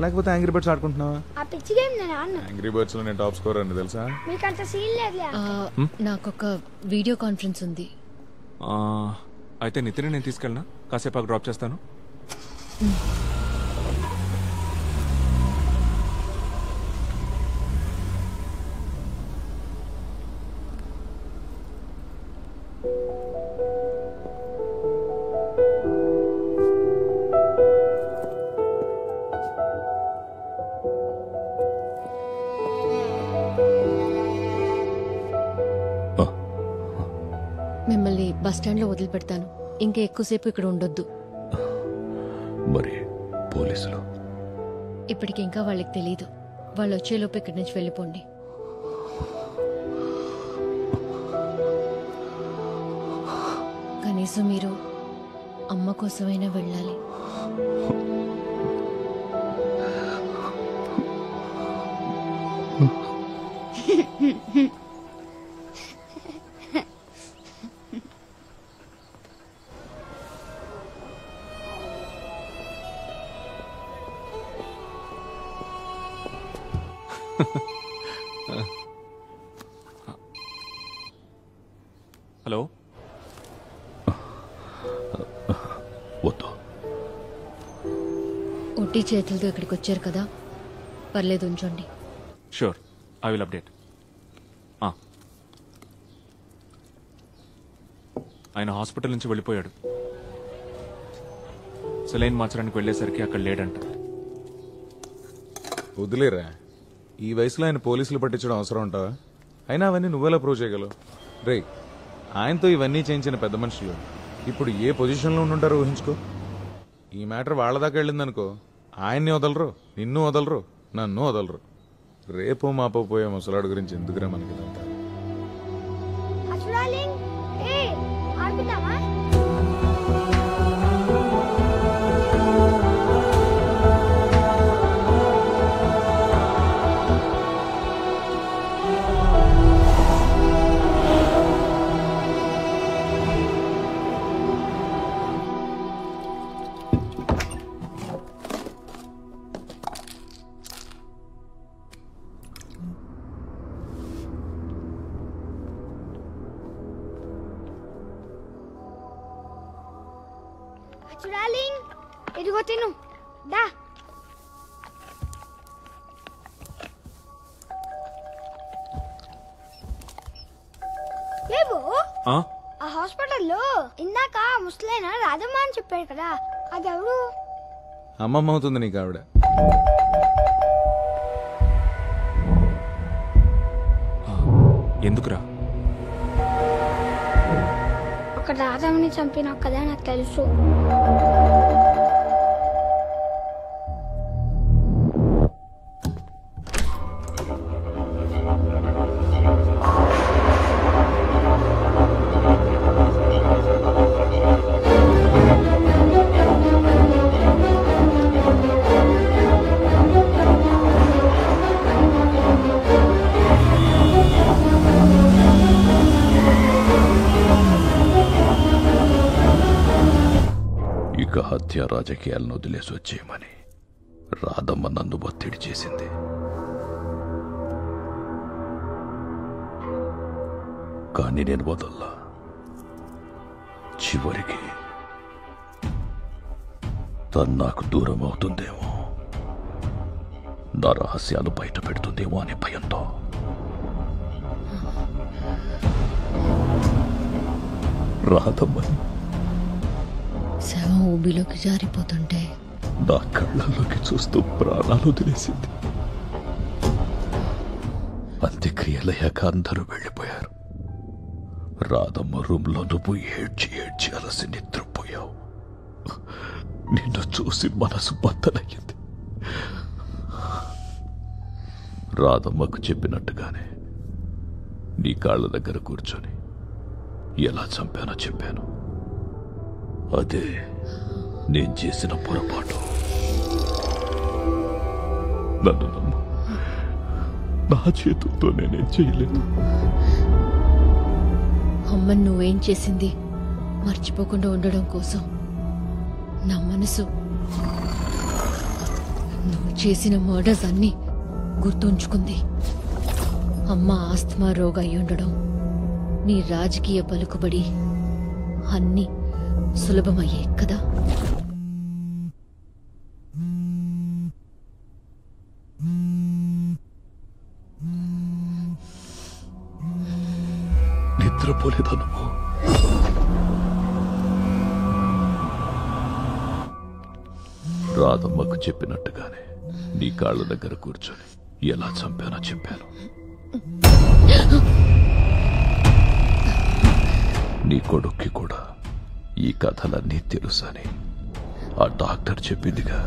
లేకపోతే యాంగ్రీ బర్డ్స్ ఆడుకుంటున్నావా? ఆ పిచ్చి గేమ్ నేను ఆడను. యాంగ్రీ బర్డ్స్ లో నేను టాప్ స్కోర్ అని తెలుసా? మీకు అంత సీన్ లేదులే. నాకొక వీడియో కాన్ఫరెన్స్ ఉంది. అయితే నితిన్ నేను తీసుకెళ్ళనా? కాసేపు డ్రాప్ చేస్తాను. మిమ్మల్ని బస్ స్టాండ్ లో వదిలిపెడతాను. ఇంకా ఎక్కువసేపు ఇక్కడ ఉండొద్దు. మరి పోలీసులు? ఇప్పటికి ఇంకా వాళ్ళకి తెలీదు. వాళ్ళు వచ్చేలోపు ఇక్కడి నుంచి వెళ్ళిపోండి. కనీసం మీరు అమ్మ కోసమైనా వెళ్ళాలి. హలో, వద్దు. ఒట్టి చేతులతో ఇక్కడికి వచ్చారు కదా, పర్లేదు ఉంచండి. Sure, I will update. ఆయన హాస్పిటల్ నుంచి వెళ్ళిపోయాడు. సెలైన్ మార్చడానికి వెళ్ళేసరికి అక్కడ లేడంట. వదిలేరా, ఈ వయసులో ఆయన పోలీసులు పట్టించడం అవసరం ఉంటావా? అయినా అవన్నీ నువ్వెలా ప్రూవ్ చేయగలవు? రే, ఆయనతో ఇవన్నీ చేయించిన పెద్ద మనుషులు ఇప్పుడు ఏ పొజిషన్లో ఉండుంటారో ఊహించుకో. ఈ మ్యాటర్ వాళ్ళ దాకా వెళ్ళిందనుకో, ఆయన్ని వదలరు, నిన్ను వదలరు, నన్ను వదలరు. రేపో మాపో పోయే ముసలాడు గురించి ఎందుకురా మనకి ఇదంతా? ఆడుకుందామా? డార్లింగ్ ఇదిగో తిను దా. లేవు ఆ హాస్పిటల్లో ఇందాక ముసలైన రాధమ్మ అని చెప్పాడు కదా, అది ఎవరు? అమ్మమ్మ అవుతుంది నీకు ఆవిడ. ఎందుకురా? ఒక రాధమ్మని చంపినావు కదా, నాకు తెలుసు. హత్య రాజకీయాలను వదిలేసి వచ్చేయమని రాధమ్మ నన్ను ఒత్తిడి చేసింది. కానీ నేను వదల్లా. చివరికి తను నాకు దూరం అవుతుందేమో, నా రహస్యాలు బయట పెడుతుందేమో అనే భయంతో రాధమ్మని శవం ఊబిలోకి జారిపోతుంటే నా కళ్ళల్లోకి చూస్తూ ప్రాణాలు వదిలేసింది. అంత్యక్రియలయ్యాక అందరూ వెళ్ళిపోయారు. రాధమ్మ రూమ్లో నువ్వు ఏడ్చి ఏడ్చి అలసి నిద్రపోయావు. నిన్ను చూసి మనసు బద్దలయ్యింది. రాధమ్మకు చెప్పినట్టుగానే నీ కాళ్ళ దగ్గర కూర్చొని ఎలా చంపానో చెప్పాను. అదే నేను చేసిన పొరపాటు. నన్ను నమ్ము, నా చేతులతో నేనేం చేయలేదు. అమ్మని నువ్వేం చేసింది మర్చిపోకుండా ఉండడం కోసం నా మనసు నువ్వు చేసిన మర్డర్స్ అన్నీ గుర్తుంచుకుంది. అమ్మ ఆస్తమా రోగ అయి ఉండడం, నీ రాజకీయ పలుకుబడి అన్నీ సులభమయ్యే కదా. నిద్రపోలేదా నువ్వు? రాధమ్మకు చెప్పినట్టుగానే నీ కాళ్ళ దగ్గర కూర్చొని ఎలా చంపానో చెప్పాను. నీ కొడుక్కి కూడా ఈ కథలన్నీ తెలుసని ఆ డాక్టర్ చెప్పిందిగా.